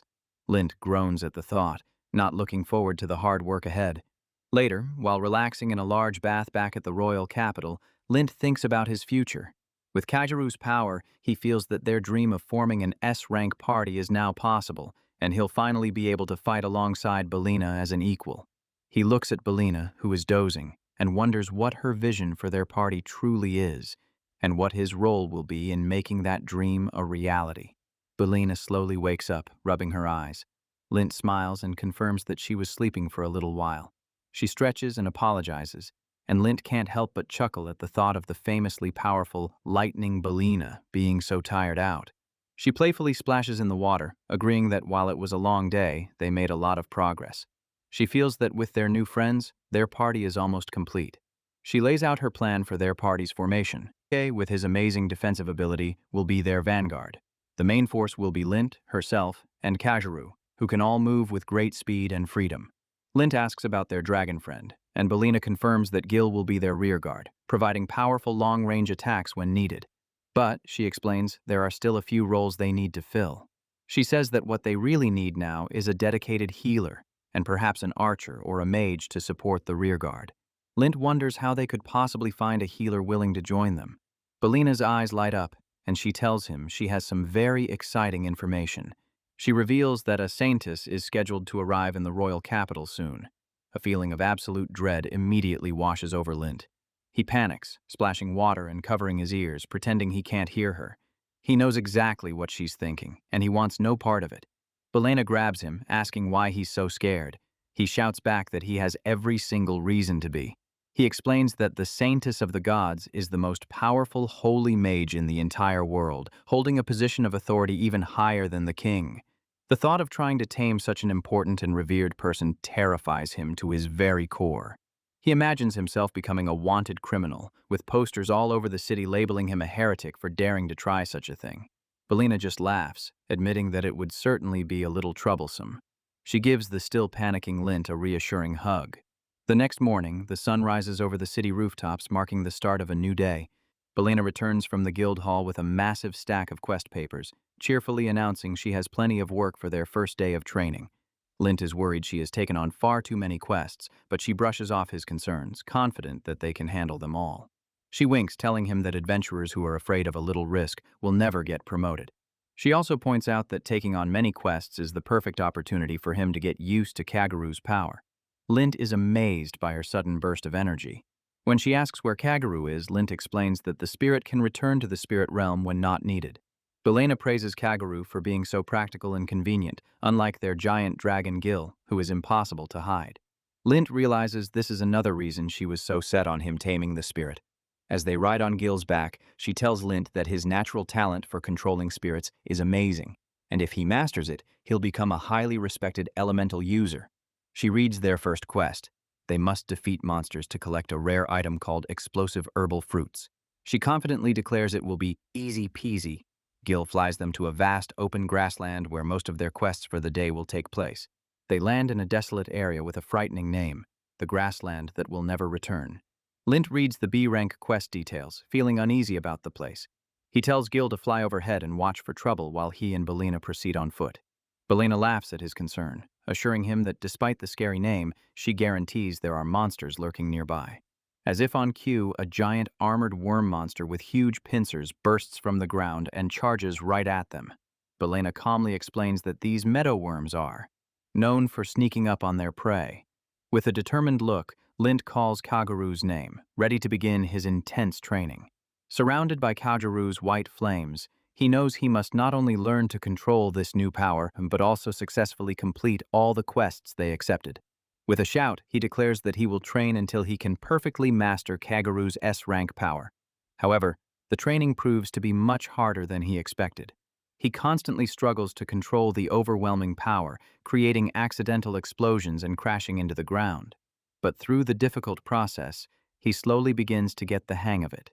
Lint groans at the thought, not looking forward to the hard work ahead. Later, while relaxing in a large bath back at the royal capital, Lint thinks about his future. With Kageru's power, he feels that their dream of forming an S-rank party is now possible, and he'll finally be able to fight alongside Birena as an equal. He looks at Birena, who is dozing, and wonders what her vision for their party truly is, and what his role will be in making that dream a reality. Birena slowly wakes up, rubbing her eyes. Lint smiles and confirms that she was sleeping for a little while. She stretches and apologizes, and Lint can't help but chuckle at the thought of the famously powerful lightning Birena being so tired out. She playfully splashes in the water, agreeing that while it was a long day, they made a lot of progress. She feels that with their new friends, their party is almost complete. She lays out her plan for their party's formation. Kay, with his amazing defensive ability, will be their vanguard. The main force will be Lint, herself, and Kageru, who can all move with great speed and freedom. Lint asks about their dragon friend, and Birena confirms that Gil will be their rearguard, providing powerful long-range attacks when needed. But, she explains, there are still a few roles they need to fill. She says that what they really need now is a dedicated healer, and perhaps an archer or a mage to support the rearguard. Lint wonders how they could possibly find a healer willing to join them. Birena's eyes light up, and she tells him she has some very exciting information. She reveals that a saintess is scheduled to arrive in the royal capital soon. A feeling of absolute dread immediately washes over Lint. He panics, splashing water and covering his ears, pretending he can't hear her. He knows exactly what she's thinking, and he wants no part of it. Birena grabs him, asking why he's so scared. He shouts back that he has every single reason to be. He explains that the saintess of the gods is the most powerful holy mage in the entire world, holding a position of authority even higher than the king. The thought of trying to tame such an important and revered person terrifies him to his very core. He imagines himself becoming a wanted criminal, with posters all over the city labeling him a heretic for daring to try such a thing. Birena just laughs, admitting that it would certainly be a little troublesome. She gives the still panicking Lint a reassuring hug. The next morning, the sun rises over the city rooftops, marking the start of a new day. Birena returns from the guild hall with a massive stack of quest papers, cheerfully announcing she has plenty of work for their first day of training. Lint is worried she has taken on far too many quests, but she brushes off his concerns, confident that they can handle them all. She winks, telling him that adventurers who are afraid of a little risk will never get promoted. She also points out that taking on many quests is the perfect opportunity for him to get used to Kageru's power. Lint is amazed by her sudden burst of energy. When she asks where Kageru is, Lint explains that the spirit can return to the spirit realm when not needed. Birena praises Kageru for being so practical and convenient, unlike their giant dragon Gil, who is impossible to hide. Lint realizes this is another reason she was so set on him taming the spirit. As they ride on Gil's back, she tells Lint that his natural talent for controlling spirits is amazing, and if he masters it, he'll become a highly respected elemental user. She reads their first quest. They must defeat monsters to collect a rare item called explosive herbal fruits. She confidently declares it will be easy peasy. Gil flies them to a vast open grassland where most of their quests for the day will take place. They land in a desolate area with a frightening name, the grassland that will never return. Lint reads the B-rank quest details, feeling uneasy about the place. He tells Gil to fly overhead and watch for trouble while he and Birena proceed on foot. Birena laughs at his concern, assuring him that despite the scary name, she guarantees there are monsters lurking nearby. As if on cue, a giant armored worm monster with huge pincers bursts from the ground and charges right at them. Birena calmly explains that these meadow worms are known for sneaking up on their prey. With a determined look, Lint calls Kageru's name, ready to begin his intense training. Surrounded by Kageru's white flames, he knows he must not only learn to control this new power, but also successfully complete all the quests they accepted. With a shout, he declares that he will train until he can perfectly master Kageru's S-rank power. However, the training proves to be much harder than he expected. He constantly struggles to control the overwhelming power, creating accidental explosions and crashing into the ground. But through the difficult process, he slowly begins to get the hang of it,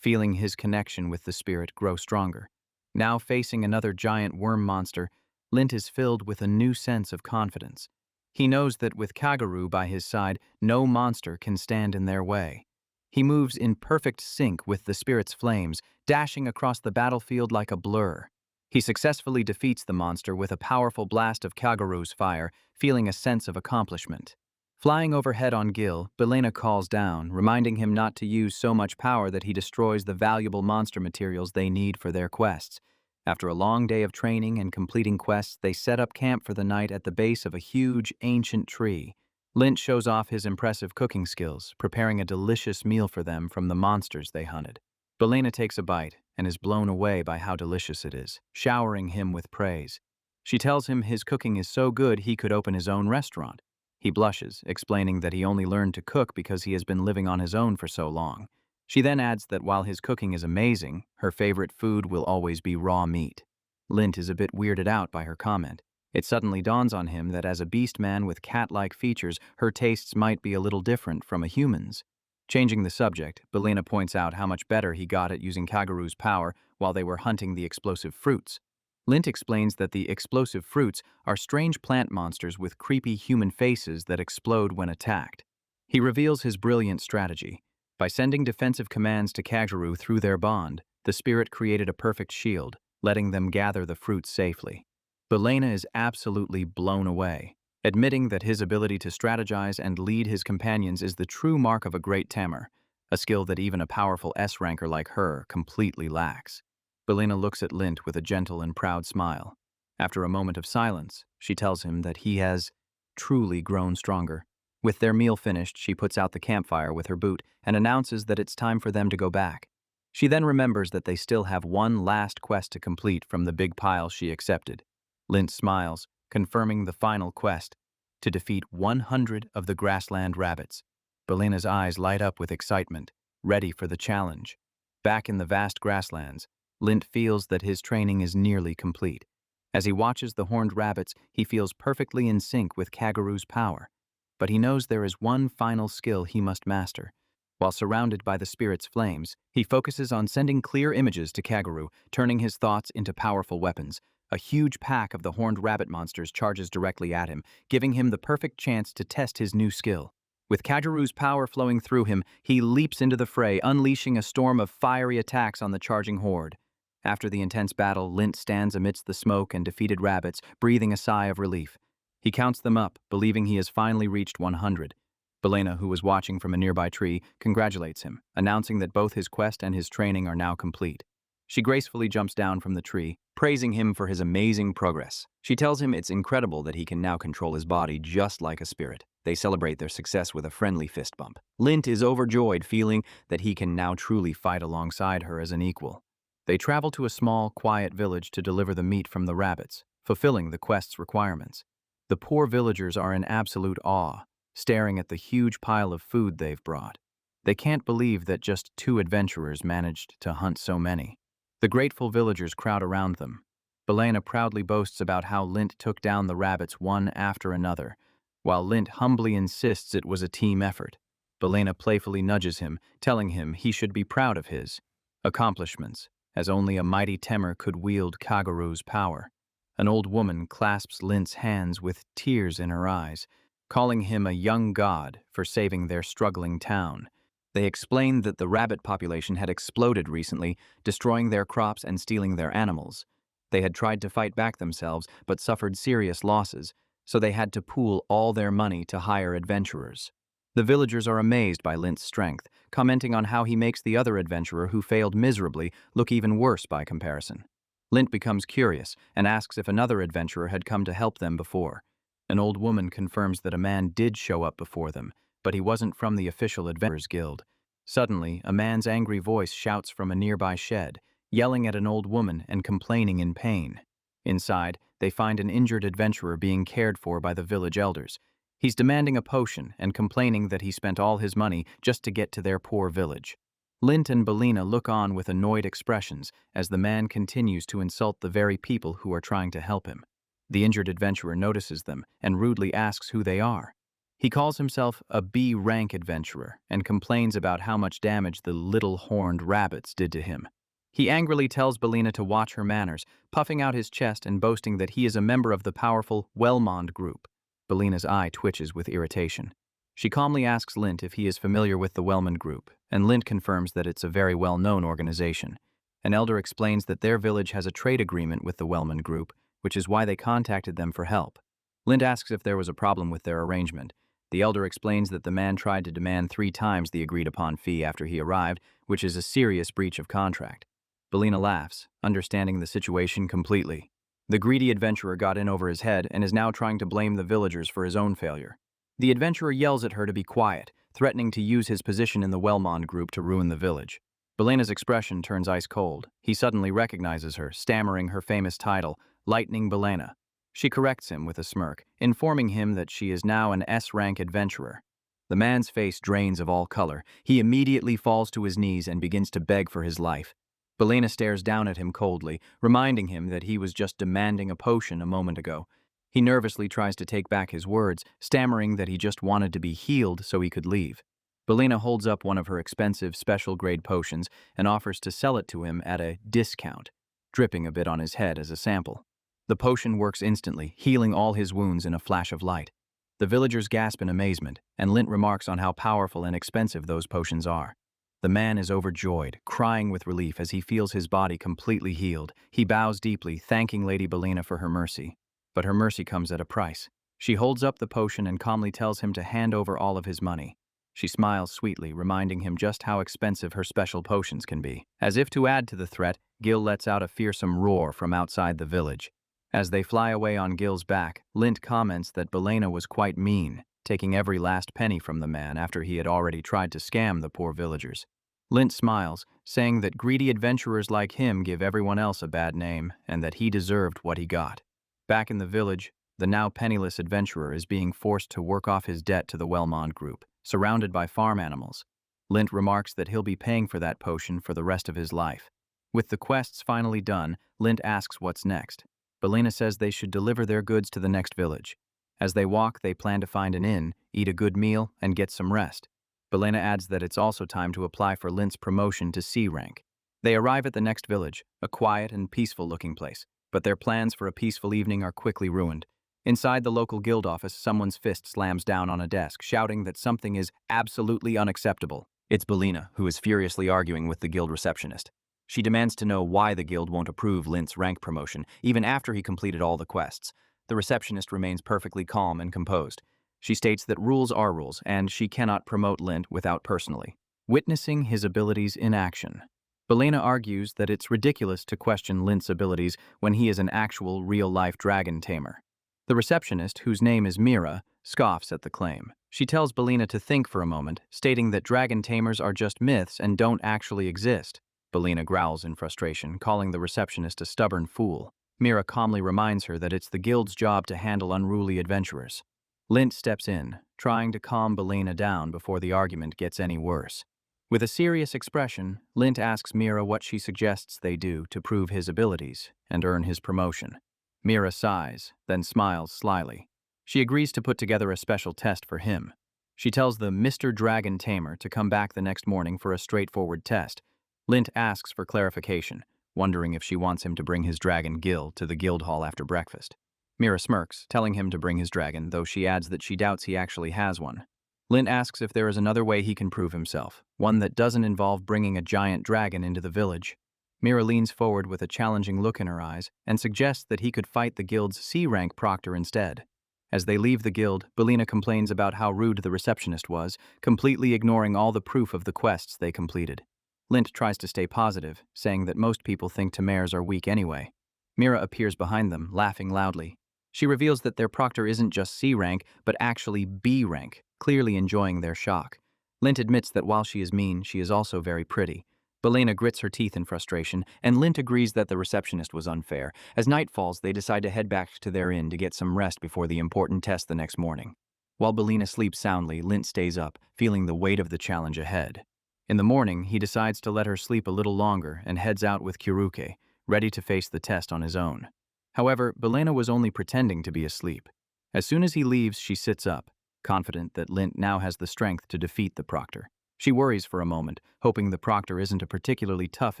feeling his connection with the spirit grow stronger. Now facing another giant worm monster, Lint is filled with a new sense of confidence. He knows that with Kageru by his side, no monster can stand in their way. He moves in perfect sync with the spirit's flames, dashing across the battlefield like a blur. He successfully defeats the monster with a powerful blast of Kageru's fire, feeling a sense of accomplishment. Flying overhead on Gil, Birena calls down, reminding him not to use so much power that he destroys the valuable monster materials they need for their quests. After a long day of training and completing quests, they set up camp for the night at the base of a huge, ancient tree. Lint shows off his impressive cooking skills, preparing a delicious meal for them from the monsters they hunted. Birena takes a bite and is blown away by how delicious it is, showering him with praise. She tells him his cooking is so good he could open his own restaurant. He blushes, explaining that he only learned to cook because he has been living on his own for so long. She then adds that while his cooking is amazing, her favorite food will always be raw meat. Lint is a bit weirded out by her comment. It suddenly dawns on him that as a beast man with cat-like features, her tastes might be a little different from a human's. Changing the subject, Birena points out how much better he got at using Kagura's power while they were hunting the explosive fruits. Lint explains that the explosive fruits are strange plant monsters with creepy human faces that explode when attacked. He reveals his brilliant strategy. By sending defensive commands to Kagura through their bond, the spirit created a perfect shield, letting them gather the fruits safely. Birena is absolutely blown away, admitting that his ability to strategize and lead his companions is the true mark of a great tamer, a skill that even a powerful S-ranker like her completely lacks. Birena looks at Lint with a gentle and proud smile. After a moment of silence, she tells him that he has truly grown stronger. With their meal finished, she puts out the campfire with her boot and announces that it's time for them to go back. She then remembers that they still have one last quest to complete from the big pile she accepted. Lint smiles, confirming the final quest, to defeat 100 of the grassland rabbits. Birena's eyes light up with excitement, ready for the challenge. Back in the vast grasslands, Lint feels that his training is nearly complete. As he watches the horned rabbits, he feels perfectly in sync with Kagura's power. But he knows there is one final skill he must master. While surrounded by the spirit's flames, he focuses on sending clear images to Kagura, turning his thoughts into powerful weapons. A huge pack of the horned rabbit monsters charges directly at him, giving him the perfect chance to test his new skill. With Kagura's power flowing through him, he leaps into the fray, unleashing a storm of fiery attacks on the charging horde. After the intense battle, Lint stands amidst the smoke and defeated rabbits, breathing a sigh of relief. He counts them up, believing he has finally reached 100. Birena, who was watching from a nearby tree, congratulates him, announcing that both his quest and his training are now complete. She gracefully jumps down from the tree, praising him for his amazing progress. She tells him it's incredible that he can now control his body just like a spirit. They celebrate their success with a friendly fist bump. Lint is overjoyed, feeling that he can now truly fight alongside her as an equal. They travel to a small, quiet village to deliver the meat from the rabbits, fulfilling the quest's requirements. The poor villagers are in absolute awe, staring at the huge pile of food they've brought. They can't believe that just 2 adventurers managed to hunt so many. The grateful villagers crowd around them. Birena proudly boasts about how Lint took down the rabbits one after another, while Lint humbly insists it was a team effort. Birena playfully nudges him, telling him he should be proud of his accomplishments, as only a mighty tamer could wield Kagura's power. An old woman clasps Lint's hands with tears in her eyes, calling him a young god for saving their struggling town. They explained that the rabbit population had exploded recently, destroying their crops and stealing their animals. They had tried to fight back themselves, but suffered serious losses, so they had to pool all their money to hire adventurers. The villagers are amazed by Lint's strength, commenting on how he makes the other adventurer who failed miserably look even worse by comparison. Lint becomes curious and asks if another adventurer had come to help them before. An old woman confirms that a man did show up before them, but he wasn't from the official Adventurers Guild. Suddenly, a man's angry voice shouts from a nearby shed, yelling at an old woman and complaining in pain. Inside, they find an injured adventurer being cared for by the village elders. He's demanding a potion and complaining that he spent all his money just to get to their poor village. Lint and Birena look on with annoyed expressions as the man continues to insult the very people who are trying to help him. The injured adventurer notices them and rudely asks who they are. He calls himself a B-rank adventurer and complains about how much damage the little horned rabbits did to him. He angrily tells Birena to watch her manners, puffing out his chest and boasting that he is a member of the powerful Wellmond group. Birena's eye twitches with irritation. She calmly asks Lint if he is familiar with the Wellmond group, and Lint confirms that it's a very well-known organization. An elder explains that their village has a trade agreement with the Wellmond group, which is why they contacted them for help. Lint asks if there was a problem with their arrangement, The elder explains that the man tried to demand 3 times the agreed-upon fee after he arrived, which is a serious breach of contract. Birena laughs, understanding the situation completely. The greedy adventurer got in over his head and is now trying to blame the villagers for his own failure. The adventurer yells at her to be quiet, threatening to use his position in the Wellmond group to ruin the village. Birena's expression turns ice cold. He suddenly recognizes her, stammering her famous title, Lightning Birena. She corrects him with a smirk, informing him that she is now an S-rank adventurer. The man's face drains of all color. He immediately falls to his knees and begins to beg for his life. Birena stares down at him coldly, reminding him that he was just demanding a potion a moment ago. He nervously tries to take back his words, stammering that he just wanted to be healed so he could leave. Birena holds up one of her expensive special-grade potions and offers to sell it to him at a discount, dripping a bit on his head as a sample. The potion works instantly, healing all his wounds in a flash of light. The villagers gasp in amazement, and Lint remarks on how powerful and expensive those potions are. The man is overjoyed, crying with relief as he feels his body completely healed. He bows deeply, thanking Lady Birena for her mercy. But her mercy comes at a price. She holds up the potion and calmly tells him to hand over all of his money. She smiles sweetly, reminding him just how expensive her special potions can be. As if to add to the threat, Gil lets out a fearsome roar from outside the village. As they fly away on Gil's back, Lint comments that Birena was quite mean, taking every last penny from the man after he had already tried to scam the poor villagers. Lint smiles, saying that greedy adventurers like him give everyone else a bad name and that he deserved what he got. Back in the village, the now penniless adventurer is being forced to work off his debt to the Wellmond group, surrounded by farm animals. Lint remarks that he'll be paying for that potion for the rest of his life. With the quests finally done, Lint asks what's next. Birena says they should deliver their goods to the next village. As they walk, they plan to find an inn, eat a good meal, and get some rest. Birena adds that it's also time to apply for Lint's promotion to C rank. They arrive at the next village, a quiet and peaceful-looking place, but their plans for a peaceful evening are quickly ruined. Inside the local guild office, someone's fist slams down on a desk, shouting that something is absolutely unacceptable. It's Birena, who is furiously arguing with the guild receptionist. She demands to know why the guild won't approve Lint's rank promotion, even after he completed all the quests. The receptionist remains perfectly calm and composed. She states that rules are rules, and she cannot promote Lint without personally witnessing his abilities in action. Birena argues that it's ridiculous to question Lint's abilities when he is an actual, real-life dragon tamer. The receptionist, whose name is Mira, scoffs at the claim. She tells Birena to think for a moment, stating that dragon tamers are just myths and don't actually exist. Birena growls in frustration, calling the receptionist a stubborn fool. Mira calmly reminds her that it's the guild's job to handle unruly adventurers. Lint steps in, trying to calm Birena down before the argument gets any worse. With a serious expression, Lint asks Mira what she suggests they do to prove his abilities and earn his promotion. Mira sighs, then smiles slyly. She agrees to put together a special test for him. She tells the Mr. Dragon Tamer to come back the next morning for a straightforward test. Lint asks for clarification, wondering if she wants him to bring his dragon Gil to the guild hall after breakfast. Mira smirks, telling him to bring his dragon, though she adds that she doubts he actually has one. Lint asks if there is another way he can prove himself, one that doesn't involve bringing a giant dragon into the village. Mira leans forward with a challenging look in her eyes and suggests that he could fight the guild's C-rank proctor instead. As they leave the guild, Birena complains about how rude the receptionist was, completely ignoring all the proof of the quests they completed. Lint tries to stay positive, saying that most people think tamers are weak anyway. Mira appears behind them, laughing loudly. She reveals that their proctor isn't just C rank, but actually B rank, clearly enjoying their shock. Lint admits that while she is mean, she is also very pretty. Birena grits her teeth in frustration, and Lint agrees that the receptionist was unfair. As night falls, they decide to head back to their inn to get some rest before the important test the next morning. While Birena sleeps soundly, Lint stays up, feeling the weight of the challenge ahead. In the morning, he decides to let her sleep a little longer and heads out with Kiruke, ready to face the test on his own. However, Birena was only pretending to be asleep. As soon as he leaves, she sits up, confident that Lint now has the strength to defeat the proctor. She worries for a moment, hoping the proctor isn't a particularly tough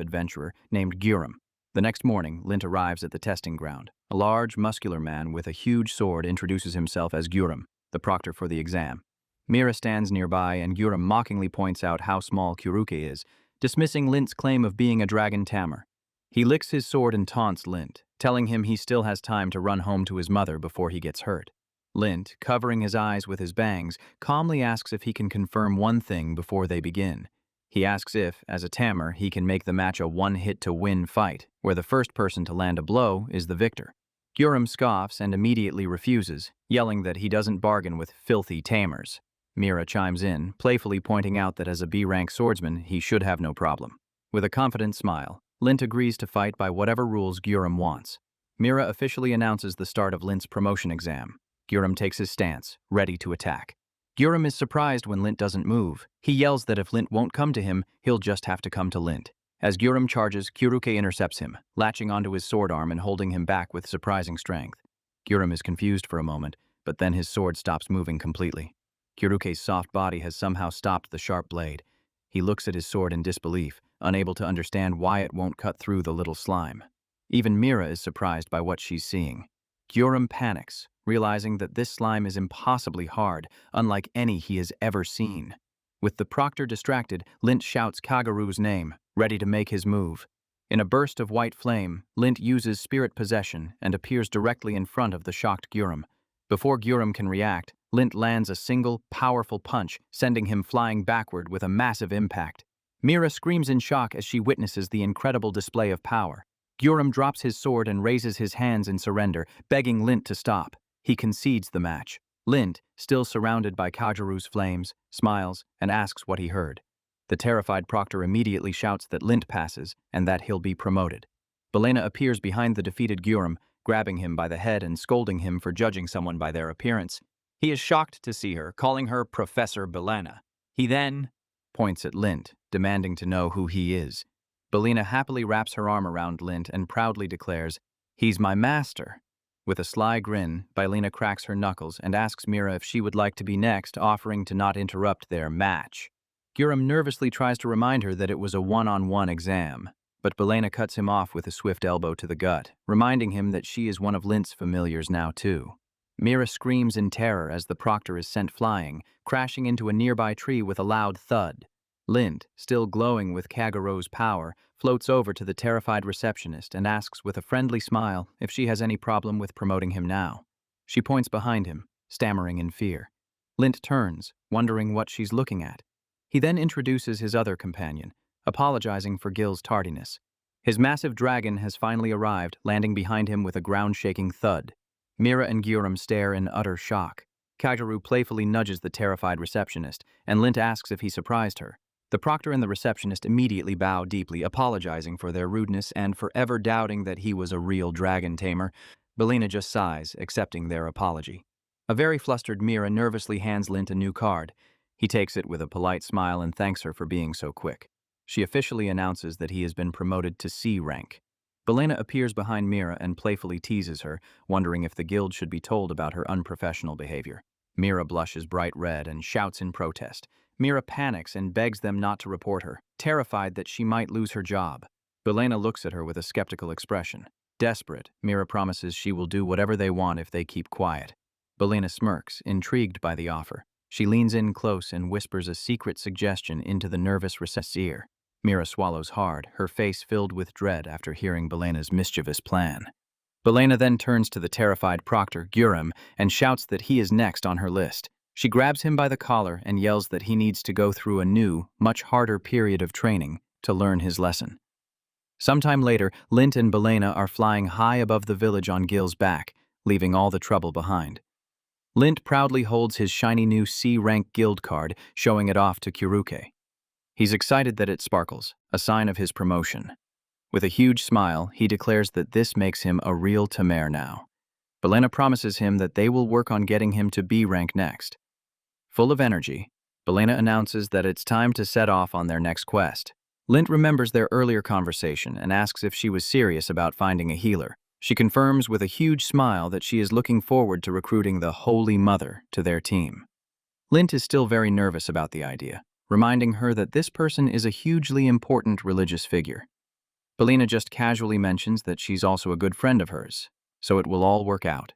adventurer named Guram. The next morning, Lint arrives at the testing ground. A large, muscular man with a huge sword introduces himself as Guram, the proctor for the exam. Mira stands nearby, and Guram mockingly points out how small Kiruke is, dismissing Lint's claim of being a dragon tamer. He licks his sword and taunts Lint, telling him he still has time to run home to his mother before he gets hurt. Lint, covering his eyes with his bangs, calmly asks if he can confirm one thing before they begin. He asks if, as a tamer, he can make the match a one-hit-to-win fight, where the first person to land a blow is the victor. Guram scoffs and immediately refuses, yelling that he doesn't bargain with filthy tamers. Mira chimes in, playfully pointing out that as a B-rank swordsman, he should have no problem. With a confident smile, Lint agrees to fight by whatever rules Guram wants. Mira officially announces the start of Lint's promotion exam. Guram takes his stance, ready to attack. Guram is surprised when Lint doesn't move. He yells that if Lint won't come to him, he'll just have to come to Lint. As Guram charges, Kyuruke intercepts him, latching onto his sword arm and holding him back with surprising strength. Guram is confused for a moment, but then his sword stops moving completely. Kyuruke's soft body has somehow stopped the sharp blade. He looks at his sword in disbelief, unable to understand why it won't cut through the little slime. Even Mira is surprised by what she's seeing. Guram panics, realizing that this slime is impossibly hard, unlike any he has ever seen. With the proctor distracted, Lint shouts Kagaru's name, ready to make his move. In a burst of white flame, Lint uses spirit possession and appears directly in front of the shocked Guram. Before Guram can react, Lint lands a single, powerful punch, sending him flying backward with a massive impact. Mira screams in shock as she witnesses the incredible display of power. Guram drops his sword and raises his hands in surrender, begging Lint to stop. He concedes the match. Lint, still surrounded by Kagaru's flames, smiles and asks what he heard. The terrified proctor immediately shouts that Lint passes and that he'll be promoted. Birena appears behind the defeated Guram, grabbing him by the head and scolding him for judging someone by their appearance. He is shocked to see her, calling her Professor Birena. He then points at Lint, demanding to know who he is. Birena happily wraps her arm around Lint and proudly declares, "He's my master." With a sly grin, Birena cracks her knuckles and asks Mira if she would like to be next, offering to not interrupt their match. Guram nervously tries to remind her that it was a one-on-one exam, but Birena cuts him off with a swift elbow to the gut, reminding him that she is one of Lint's familiars now too. Mira screams in terror as the proctor is sent flying, crashing into a nearby tree with a loud thud. Lint, still glowing with Kagaro's power, floats over to the terrified receptionist and asks with a friendly smile if she has any problem with promoting him now. She points behind him, stammering in fear. Lint turns, wondering what she's looking at. He then introduces his other companion, apologizing for Gil's tardiness. His massive dragon has finally arrived, landing behind him with a ground-shaking thud. Mira and Guram stare in utter shock. Kagaru playfully nudges the terrified receptionist, and Lint asks if he surprised her. The proctor and the receptionist immediately bow deeply, apologizing for their rudeness and for ever doubting that he was a real dragon tamer. Birena just sighs, accepting their apology. A very flustered Mira nervously hands Lint a new card. He takes it with a polite smile and thanks her for being so quick. She officially announces that he has been promoted to C rank. Birena appears behind Mira and playfully teases her, wondering if the guild should be told about her unprofessional behavior. Mira blushes bright red and shouts in protest. Mira panics and begs them not to report her, terrified that she might lose her job. Birena looks at her with a skeptical expression. Desperate, Mira promises she will do whatever they want if they keep quiet. Birena smirks, intrigued by the offer. She leans in close and whispers a secret suggestion into the nervous receptionist's ear. Mira swallows hard, her face filled with dread after hearing Bilena's mischievous plan. Birena then turns to the terrified proctor, Guram, and shouts that he is next on her list. She grabs him by the collar and yells that he needs to go through a new, much harder period of training to learn his lesson. Sometime later, Lint and Birena are flying high above the village on Gil's back, leaving all the trouble behind. Lint proudly holds his shiny new C-rank guild card, showing it off to Kyuruke. He's excited that it sparkles, a sign of his promotion. With a huge smile, he declares that this makes him a real tamer now. Birena promises him that they will work on getting him to B rank next. Full of energy, Birena announces that it's time to set off on their next quest. Lint remembers their earlier conversation and asks if she was serious about finding a healer. She confirms with a huge smile that she is looking forward to recruiting the Holy Mother to their team. Lint is still very nervous about the idea, reminding her that this person is a hugely important religious figure. Birena just casually mentions that she's also a good friend of hers, so it will all work out.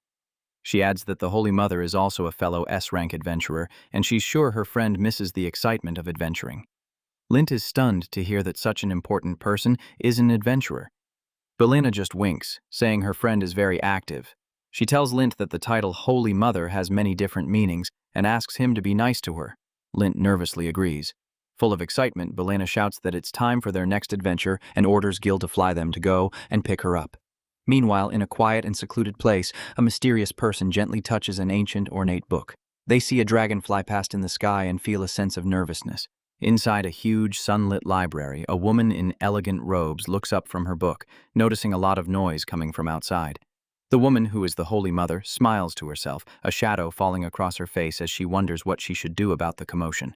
She adds that the Holy Mother is also a fellow S-rank adventurer, and she's sure her friend misses the excitement of adventuring. Lint is stunned to hear that such an important person is an adventurer. Birena just winks, saying her friend is very active. She tells Lint that the title Holy Mother has many different meanings and asks him to be nice to her. Lint nervously agrees. Full of excitement, Birena shouts that it's time for their next adventure and orders Gil to fly them to go and pick her up. Meanwhile, in a quiet and secluded place, a mysterious person gently touches an ancient, ornate book. They see a dragon fly past in the sky and feel a sense of nervousness. Inside a huge, sunlit library, a woman in elegant robes looks up from her book, noticing a lot of noise coming from outside. The woman, who is the Holy Mother, smiles to herself, a shadow falling across her face as she wonders what she should do about the commotion.